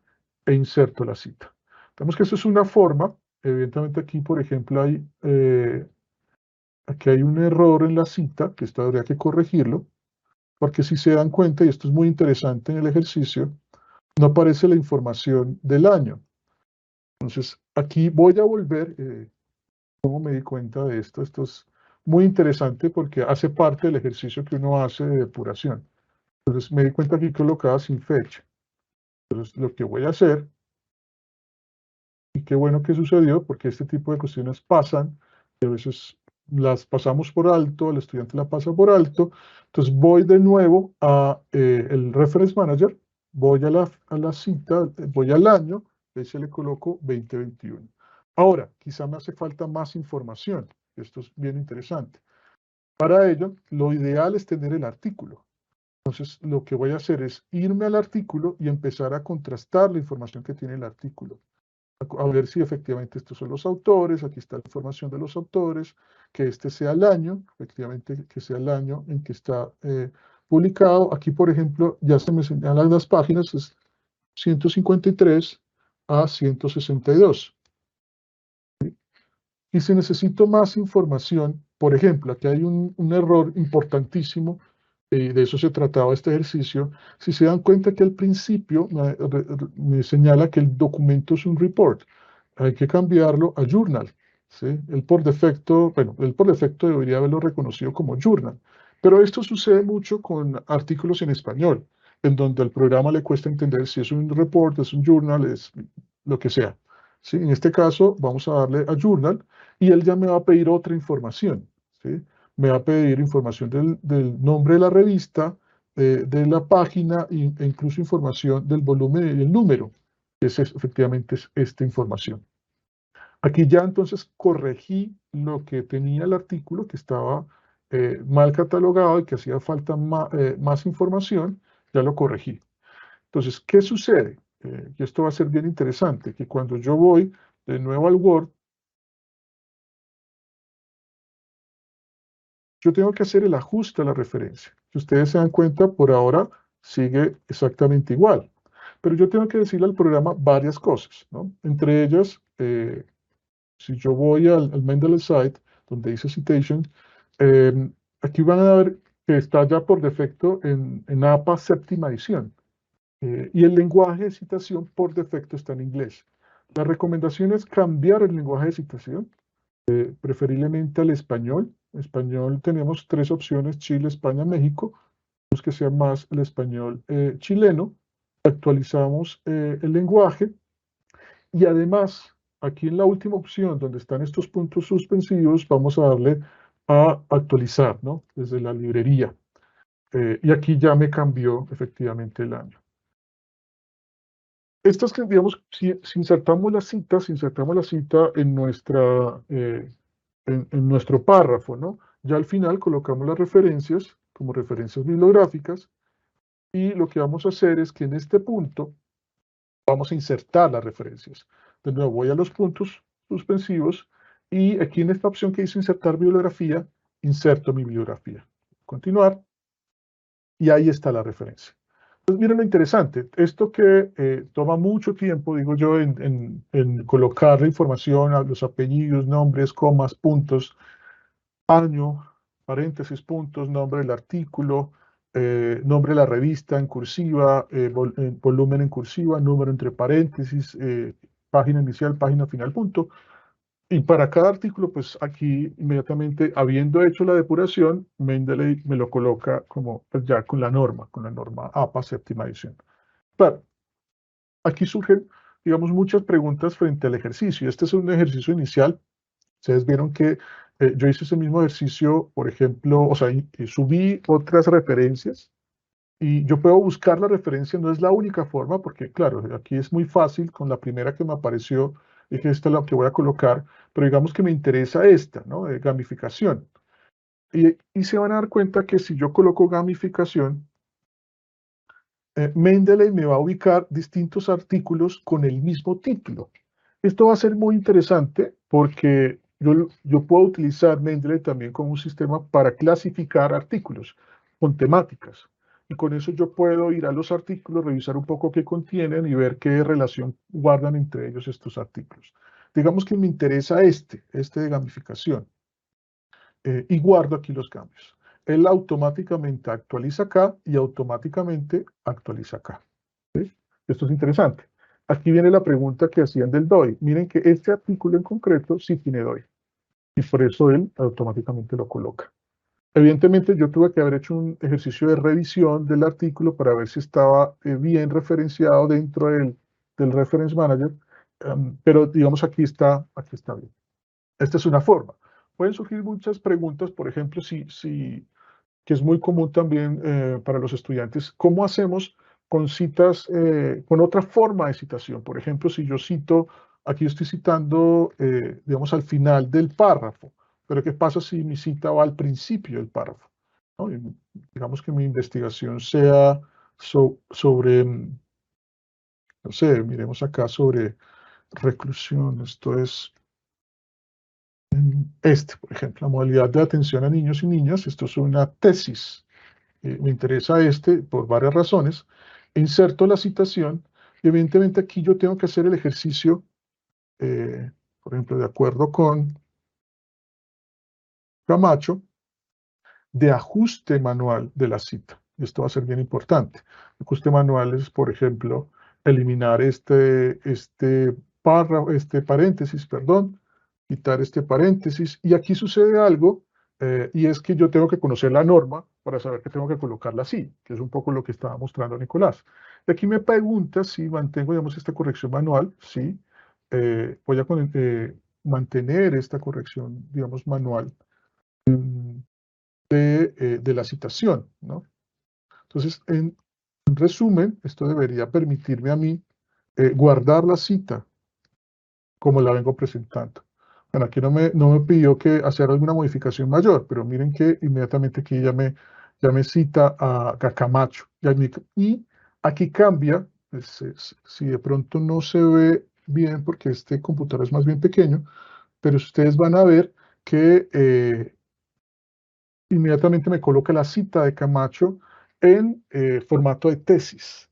e inserto la cita. Vemos que eso es una forma. Evidentemente aquí, por ejemplo, aquí hay un error en la cita, que esto habría que corregirlo, porque si se dan cuenta, y esto es muy interesante en el ejercicio, no aparece la información del año. Entonces, aquí voy a volver, ¿cómo me di cuenta de esto? Esto es muy interesante porque hace parte del ejercicio que uno hace de depuración. Entonces, me di cuenta aquí colocada sin fecha. Entonces, lo que voy a hacer, y qué bueno que sucedió, porque este tipo de cuestiones pasan, y a veces las pasamos por alto, el estudiante la pasa por alto. Entonces voy de nuevo a el Reference Manager, voy a la cita, voy al año, y se le coloco 2021. Ahora, quizá me hace falta más información. Esto es bien interesante. Para ello, lo ideal es tener el artículo. Entonces, lo que voy a hacer es irme al artículo y empezar a contrastar la información que tiene el artículo. A ver si efectivamente estos son los autores, aquí está la información de los autores, que este sea el año, efectivamente que sea el año en que está publicado. Aquí, por ejemplo, ya se me señalan las páginas, es 153 a 162. Y si necesito más información, por ejemplo, aquí hay un error importantísimo, de eso se trataba este ejercicio. Si se dan cuenta que al principio me señala que el documento es un report, hay que cambiarlo a journal, ¿sí? Él por defecto debería haberlo reconocido como journal, pero esto sucede mucho con artículos en español, en donde al programa le cuesta entender si es un report, es un journal, es lo que sea, ¿sí? En este caso vamos a darle a journal y él ya me va a pedir otra información, ¿sí? Me va a pedir información del nombre de la revista, de la página e incluso información del volumen y el número, que efectivamente es esta información. Aquí ya entonces corregí lo que tenía el artículo, que estaba mal catalogado y que hacía falta más información, ya lo corregí. Entonces, ¿qué sucede? y esto va a ser bien interesante, que cuando yo voy de nuevo al Word, yo tengo que hacer el ajuste a la referencia. Si ustedes se dan cuenta, por ahora sigue exactamente igual. Pero yo tengo que decirle al programa varias cosas, ¿no? Entre ellas, si yo voy al Mendeley site, donde dice citation, aquí van a ver que está ya por defecto en APA séptima edición. Y el lenguaje de citación por defecto está en inglés. La recomendación es cambiar el lenguaje de citación, preferiblemente al español. En español tenemos 3 opciones: Chile, España, México. Los que sea más el español chileno. Actualizamos el lenguaje y además, aquí en la última opción, donde están estos puntos suspensivos, vamos a darle a actualizar, ¿no? Desde la librería. Y aquí ya me cambió efectivamente el año. Estas que, digamos, si insertamos la cita en nuestro párrafo, ¿no? Ya al final colocamos las referencias como referencias bibliográficas y lo que vamos a hacer es que en este punto vamos a insertar las referencias. De nuevo, voy a los puntos suspensivos y aquí en esta opción que dice insertar bibliografía, inserto mi bibliografía. Continuar y ahí está la referencia. Pues miren lo interesante, esto que toma mucho tiempo, digo yo, en colocar la información, los apellidos, nombres, comas, puntos, año, paréntesis, puntos, nombre del artículo, nombre de la revista en cursiva, volumen en cursiva, número entre paréntesis, página inicial, página final, punto. Y para cada artículo, pues aquí inmediatamente, habiendo hecho la depuración, Mendeley me lo coloca como pues, ya con la norma APA séptima edición. Claro, aquí surgen, digamos, muchas preguntas frente al ejercicio. Este es un ejercicio inicial. Ustedes vieron que yo hice ese mismo ejercicio, por ejemplo, o sea, subí otras referencias y yo puedo buscar la referencia, no es la única forma, porque claro, aquí es muy fácil, con la primera que me apareció, dije, esta es la que voy a colocar, pero digamos que me interesa esta, ¿no? Gamificación. Y se van a dar cuenta que si yo coloco gamificación, Mendeley me va a ubicar distintos artículos con el mismo título. Esto va a ser muy interesante porque yo puedo utilizar Mendeley también como un sistema para clasificar artículos con temáticas. Y con eso yo puedo ir a los artículos, revisar un poco qué contienen y ver qué relación guardan entre ellos estos artículos. Digamos que me interesa este de gamificación. Y guardo aquí los cambios. Él automáticamente actualiza acá y automáticamente actualiza acá. ¿Sí? Esto es interesante. Aquí viene la pregunta que hacían del DOI. Miren que este artículo en concreto sí tiene DOI. Y por eso él automáticamente lo coloca. Evidentemente yo tuve que haber hecho un ejercicio de revisión del artículo para ver si estaba bien referenciado dentro del Reference Manager. Pero digamos aquí está bien. Esta es una forma. Pueden surgir muchas preguntas, por ejemplo, que es muy común también para los estudiantes, ¿cómo hacemos con citas, con otra forma de citación? Por ejemplo, si yo cito, aquí estoy citando, digamos, al final del párrafo, pero ¿qué pasa si mi cita va al principio del párrafo? ¿No? Digamos que mi investigación sea sobre, no sé, miremos acá sobre reclusión, esto es por ejemplo, la modalidad de atención a niños y niñas, esto es una tesis. Me interesa por varias razones. Inserto la citación y evidentemente aquí yo tengo que hacer el ejercicio, por ejemplo, de acuerdo con Camacho, de ajuste manual de la cita. Esto va a ser bien importante. Ajuste manual es, por ejemplo, eliminar este paréntesis, perdón, quitar este paréntesis. Y aquí sucede algo, y es que yo tengo que conocer la norma para saber que tengo que colocarla así, que es un poco lo que estaba mostrando Nicolás. Y aquí me pregunta si mantengo, digamos, esta corrección manual. Sí, voy a mantener esta corrección, digamos, manual de la citación, ¿no? Entonces, en resumen, esto debería permitirme a mí guardar la cita como la vengo presentando. Bueno, aquí no me pidió que hacer alguna modificación mayor, pero miren que inmediatamente aquí ya me cita a Camacho. Y aquí cambia Si de pronto no se ve bien, porque este computador es más bien pequeño, pero ustedes van a ver que inmediatamente me coloca la cita de Camacho en formato de tesis.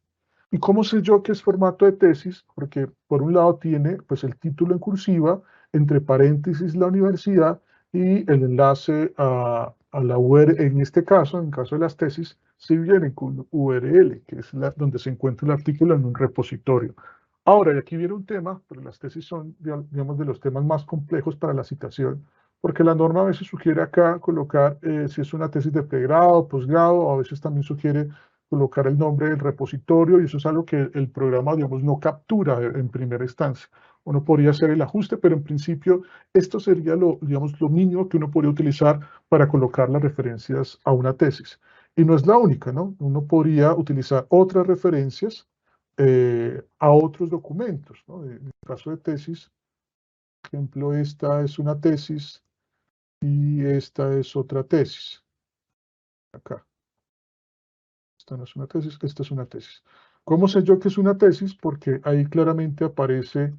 ¿Y cómo sé yo que es formato de tesis? Porque por un lado tiene pues el título en cursiva, entre paréntesis la universidad y el enlace a la URL, en este caso, en el caso de las tesis, si viene con URL, que es donde se encuentra el artículo en un repositorio. Ahora, y aquí viene un tema, pero las tesis son, digamos, de los temas más complejos para la citación, porque la norma a veces sugiere acá colocar si es una tesis de pregrado, posgrado, o a veces también sugiere colocar el nombre del repositorio, y eso es algo que el programa, digamos, no captura en primera instancia. Uno podría hacer el ajuste, pero en principio esto sería digamos, lo mínimo que uno podría utilizar para colocar las referencias a una tesis. Y no es la única, ¿no? Uno podría utilizar otras referencias a otros documentos, ¿no? En el caso de tesis, por ejemplo, esta es una tesis y esta es otra tesis. Acá. Esta no es una tesis, esta es una tesis. ¿Cómo sé yo que es una tesis? Porque ahí claramente aparece,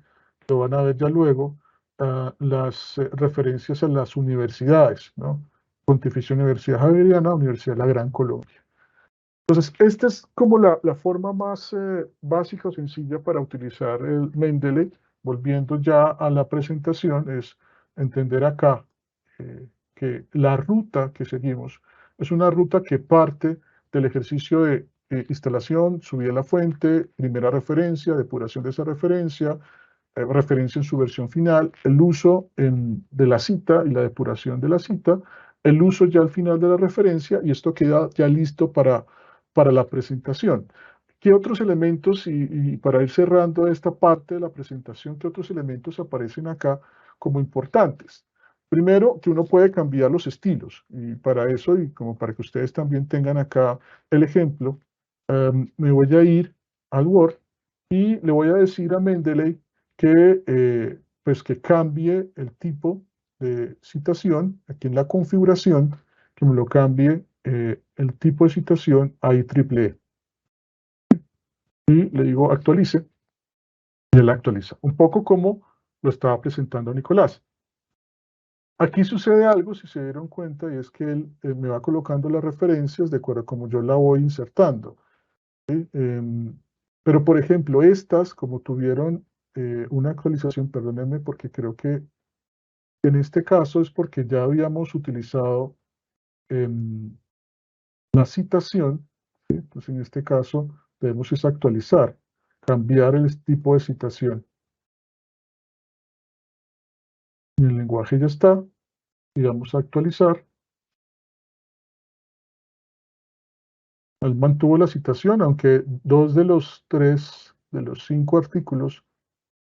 lo van a ver ya luego, las referencias a las universidades, ¿no? Pontificia Universidad Javeriana, Universidad de la Gran Colombia. Entonces, esta es como la forma más básica o sencilla para utilizar el Mendeley. Volviendo ya a la presentación, es entender acá que la ruta que seguimos es una ruta que parte del ejercicio de instalación, subida a la fuente, primera referencia, depuración de esa referencia, referencia en su versión final, el uso de la cita y la depuración de la cita, el uso ya al final de la referencia, y esto queda ya listo para la presentación. ¿Qué otros elementos, y para ir cerrando esta parte de la presentación, qué otros elementos aparecen acá como importantes? Primero, que uno puede cambiar los estilos, y para eso, y como para que ustedes también tengan acá el ejemplo, me voy a ir al Word y le voy a decir a Mendeley pues que cambie el tipo de citación, aquí en la configuración, que me lo cambie el tipo de citación a IEEE. Y le digo actualice, y él actualiza. Un poco como lo estaba presentando Nicolás. Aquí sucede algo, si se dieron cuenta, y es que él me va colocando las referencias de acuerdo a como yo la voy insertando. ¿Sí? Pero, por ejemplo, estas, como tuvieron una actualización, perdónenme, porque creo que en este caso es porque ya habíamos utilizado la citación, ¿sí? Entonces en este caso debemos es actualizar, cambiar el tipo de citación. Y el lenguaje ya está, y vamos a actualizar. Él mantuvo la citación, aunque 2 de los 3, de los 5 artículos,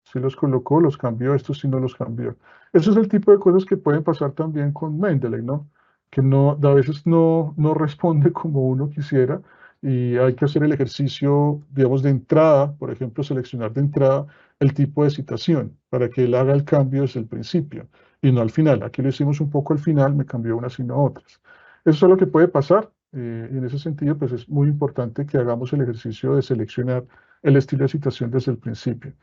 sí los colocó, los cambió, estos sí no los cambió. Eso es el tipo de cosas que pueden pasar también con Mendeley, ¿no? Que a veces no responde como uno quisiera, y hay que hacer el ejercicio, digamos, de entrada, por ejemplo, seleccionar de entrada el tipo de citación para que él haga el cambio desde el principio y no al final. Aquí lo hicimos un poco al final, me cambió unas y no otras. Eso es lo que puede pasar, y en ese sentido, pues es muy importante que hagamos el ejercicio de seleccionar el estilo de citación desde el principio.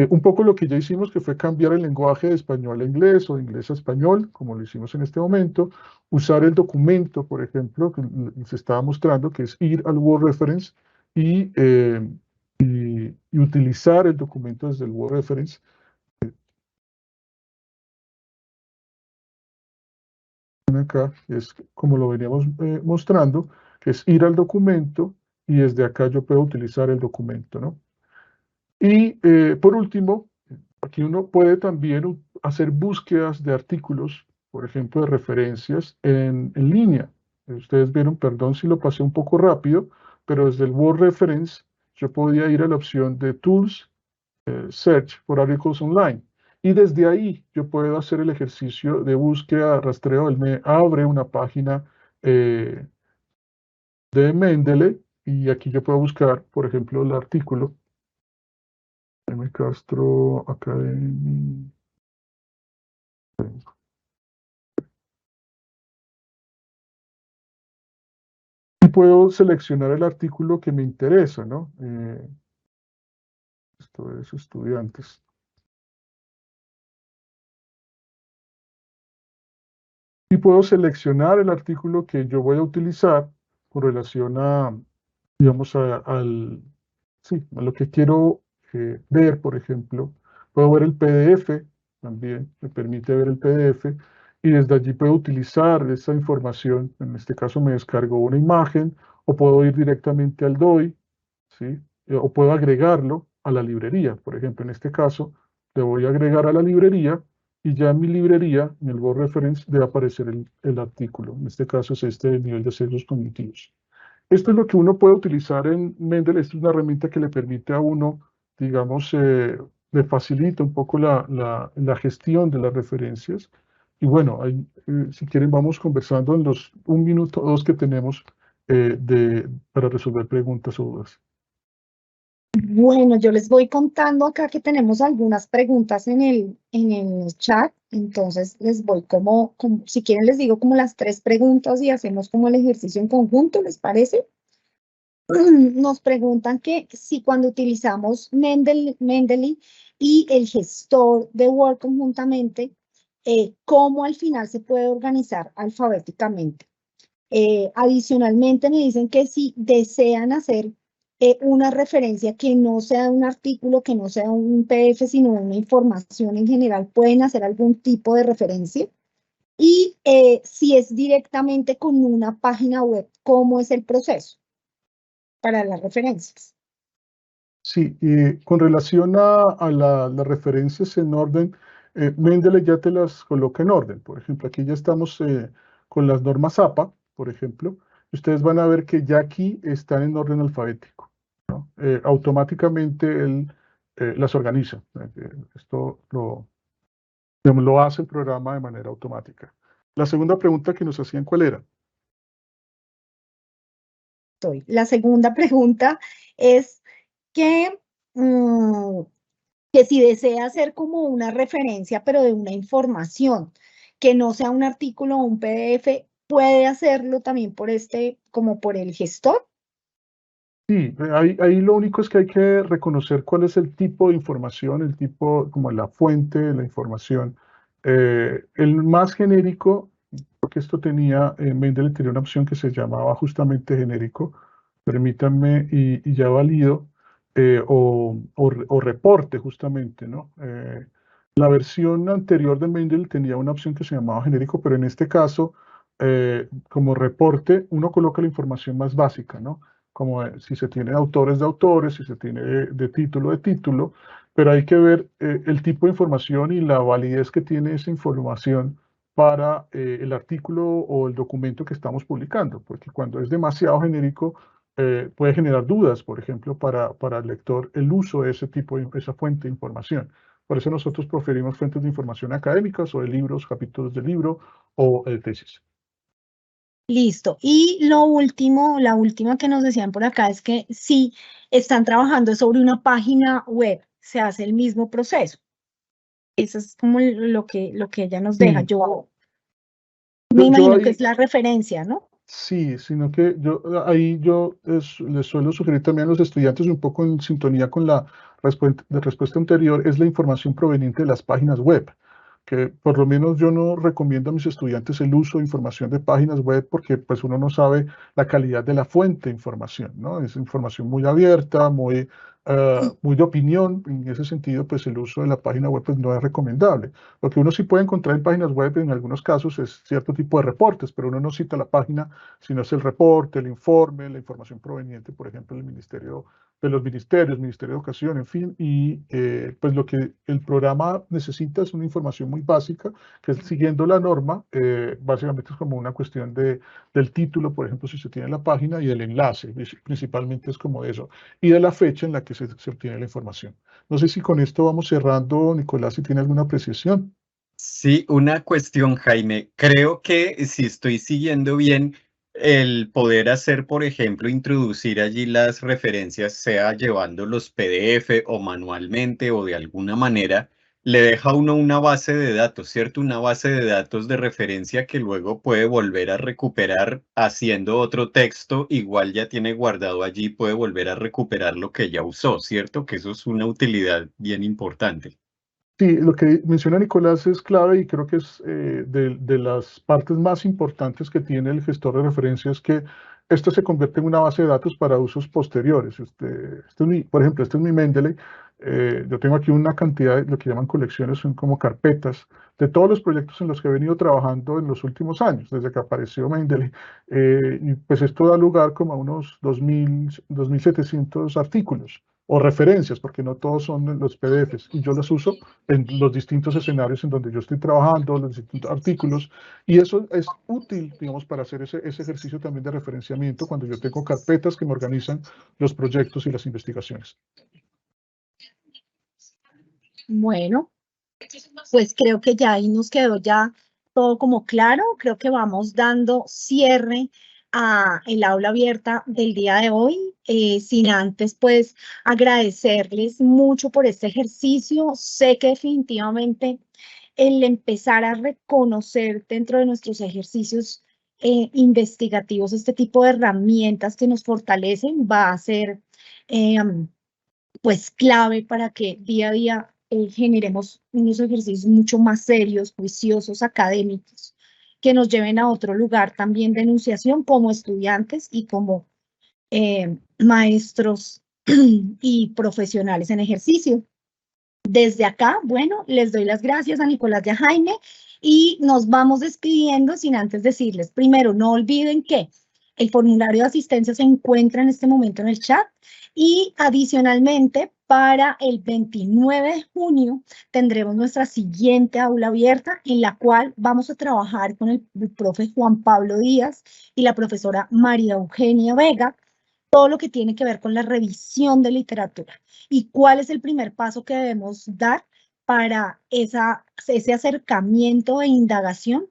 Un poco lo que ya hicimos, que fue cambiar el lenguaje de español a inglés o de inglés a español, como lo hicimos en este momento, usar el documento, por ejemplo, que les estaba mostrando, que es ir al Word Reference y utilizar el documento desde el Word Reference. Acá es como lo veníamos mostrando, que es ir al documento y desde acá yo puedo utilizar el documento, ¿no? Y por último, aquí uno puede también hacer búsquedas de artículos, por ejemplo, de referencias en línea. Ustedes vieron, perdón si lo pasé un poco rápido, pero desde el Word Reference yo podía ir a la opción de Tools, Search for Articles Online. Y desde ahí yo puedo hacer el ejercicio de búsqueda, rastreo. Él me abre una página de Mendeley y aquí yo puedo buscar, por ejemplo, el artículo. M. Castro Academy. Y puedo seleccionar el artículo que me interesa, ¿no? Esto es estudiantes. Y puedo seleccionar el artículo que yo voy a utilizar con relación a, digamos, sí, a lo que quiero ver, por ejemplo. Puedo ver el PDF, también me permite ver el PDF, y desde allí puedo utilizar esa información. En este caso me descargo una imagen, o puedo ir directamente al DOI, ¿sí? O puedo agregarlo a la librería. Por ejemplo, en este caso, le voy a agregar a la librería y ya en mi librería, en el Word Reference, debe aparecer el artículo. En este caso es este del nivel de sesgos cognitivos. Esto es lo que uno puede utilizar en Mendeley. Esta es una herramienta que le permite a uno, digamos, le facilita un poco la gestión de las referencias. Y bueno, si quieren vamos conversando en los 1 minuto o 2 que tenemos para resolver preguntas o dudas. Bueno, yo les voy contando acá que tenemos algunas preguntas en el chat, entonces les voy si quieren les digo como las 3 preguntas y hacemos como el ejercicio en conjunto, ¿les parece? Nos preguntan que si cuando utilizamos Mendeley y el gestor de Word conjuntamente, ¿cómo al final se puede organizar alfabéticamente? Adicionalmente me dicen que si desean hacer una referencia que no sea un artículo, que no sea un PDF, sino una información en general, pueden hacer algún tipo de referencia. Y si es directamente con una página web, ¿cómo es el proceso para las referencias? Sí, con relación a las referencias en orden, Mendeley ya te las coloca en orden. Por ejemplo, aquí ya estamos con las normas APA, por ejemplo. Ustedes van a ver que ya aquí están en orden alfabético, ¿no? Automáticamente él las organiza. Esto digamos, lo hace el programa de manera automática. La segunda pregunta que nos hacían, ¿cuál era? La segunda pregunta es que, que si desea hacer como una referencia, pero de una información, que no sea un artículo o un PDF, puede hacerlo también como por el gestor. Sí, ahí lo único es que hay que reconocer cuál es el tipo de información, el tipo, como la fuente de la información. El más genérico, porque esto Mendeley tenía una opción que se llamaba justamente genérico, permítanme, y ya valido, o reporte justamente, ¿no? La versión anterior de Mendeley tenía una opción que se llamaba genérico, pero en este caso, como reporte, uno coloca la información más básica, ¿no? Como si se tiene autores de autores, si se tiene de título, pero hay que ver el tipo de información y la validez que tiene esa información para el artículo o el documento que estamos publicando, porque cuando es demasiado genérico puede generar dudas, por ejemplo, para el lector el uso de esa fuente de información. Por eso nosotros preferimos fuentes de información académicas o de libros, capítulos de libro o de tesis. Listo. Y la última que nos decían por acá es que si están trabajando sobre una página web, se hace el mismo proceso. Eso es como lo que ella nos deja. Sí. Yo me Yo imagino que ahí, es la referencia, ¿no? sí, sino que yo les suelo sugerir también a los estudiantes un poco en sintonía con la respuesta anterior, es la información proveniente de las páginas web, que por lo menos yo no recomiendo a mis estudiantes el uso de información de páginas web porque pues uno no sabe la calidad de la fuente de información, ¿no? Es información muy abierta, muy de opinión, en ese sentido pues el uso de la página web pues no es recomendable. Lo que uno sí puede encontrar en páginas web en algunos casos es cierto tipo de reportes, pero uno no cita la página, sino es el reporte, el informe, la información proveniente, por ejemplo, del Ministerio de los Ministerios, Ministerio de Educación, en fin, y pues lo que el programa necesita es una información muy básica, que es siguiendo la norma, básicamente es como una cuestión del título, por ejemplo, si se tiene la página, y del enlace, principalmente es como eso, y de la fecha en la que se obtiene la información. No sé si con esto vamos cerrando, Nicolás, si tiene alguna apreciación. Sí, una cuestión, Jaime. Creo que si estoy siguiendo bien, el poder hacer, por ejemplo, introducir allí las referencias, sea llevando los PDF o manualmente o de alguna manera, le deja a uno una base de datos, ¿cierto? Una base de datos de referencia que luego puede volver a recuperar haciendo otro texto, igual ya tiene guardado allí, puede volver a recuperar lo que ya usó, ¿cierto? Que eso es una utilidad bien importante. Sí, lo que menciona Nicolás es clave y creo que es de las partes más importantes que tiene el gestor de referencias, que esto se convierte en una base de datos para usos posteriores. Por ejemplo, este es mi Mendeley. Yo tengo aquí una cantidad de lo que llaman colecciones, son como carpetas de todos los proyectos en los que he venido trabajando en los últimos años, desde que apareció Mendeley. Y pues esto da lugar como a unos 2.700 artículos o referencias, porque no todos son los PDFs, y yo los uso en los distintos escenarios en donde yo estoy trabajando, los distintos artículos, y eso es útil, digamos, para hacer ese ejercicio también de referenciamiento cuando yo tengo carpetas que me organizan los proyectos y las investigaciones. Bueno, pues creo que ya ahí nos quedó ya todo como claro. Creo que vamos dando cierre a el aula abierta del día de hoy, sin antes pues agradecerles mucho por este ejercicio. Sé que definitivamente el empezar a reconocer dentro de nuestros ejercicios investigativos este tipo de herramientas que nos fortalecen va a ser pues clave para que día a día generemos unos ejercicios mucho más serios, juiciosos, académicos, que nos lleven a otro lugar también de enunciación como estudiantes y como maestros y profesionales en ejercicio. Desde acá, bueno, les doy las gracias a Nicolás y a Jaime y nos vamos despidiendo sin antes decirles, primero, no olviden que el formulario de asistencia se encuentra en este momento en el chat y adicionalmente para el 29 de junio tendremos nuestra siguiente aula abierta en la cual vamos a trabajar con el profe Juan Pablo Díaz y la profesora María Eugenia Vega, todo lo que tiene que ver con la revisión de literatura y cuál es el primer paso que debemos dar para ese acercamiento e indagación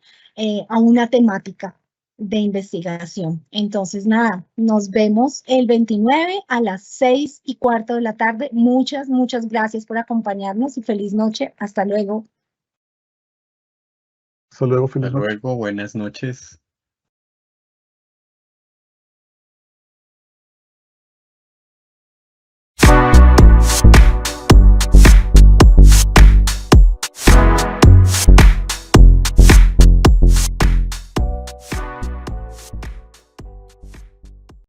a una temática de investigación. Entonces, nada, nos vemos el 29 a las 6:15 de la tarde. Muchas, muchas gracias por acompañarnos y feliz noche. Hasta luego. Hasta luego, feliz Hasta noche. luego, buenas noches.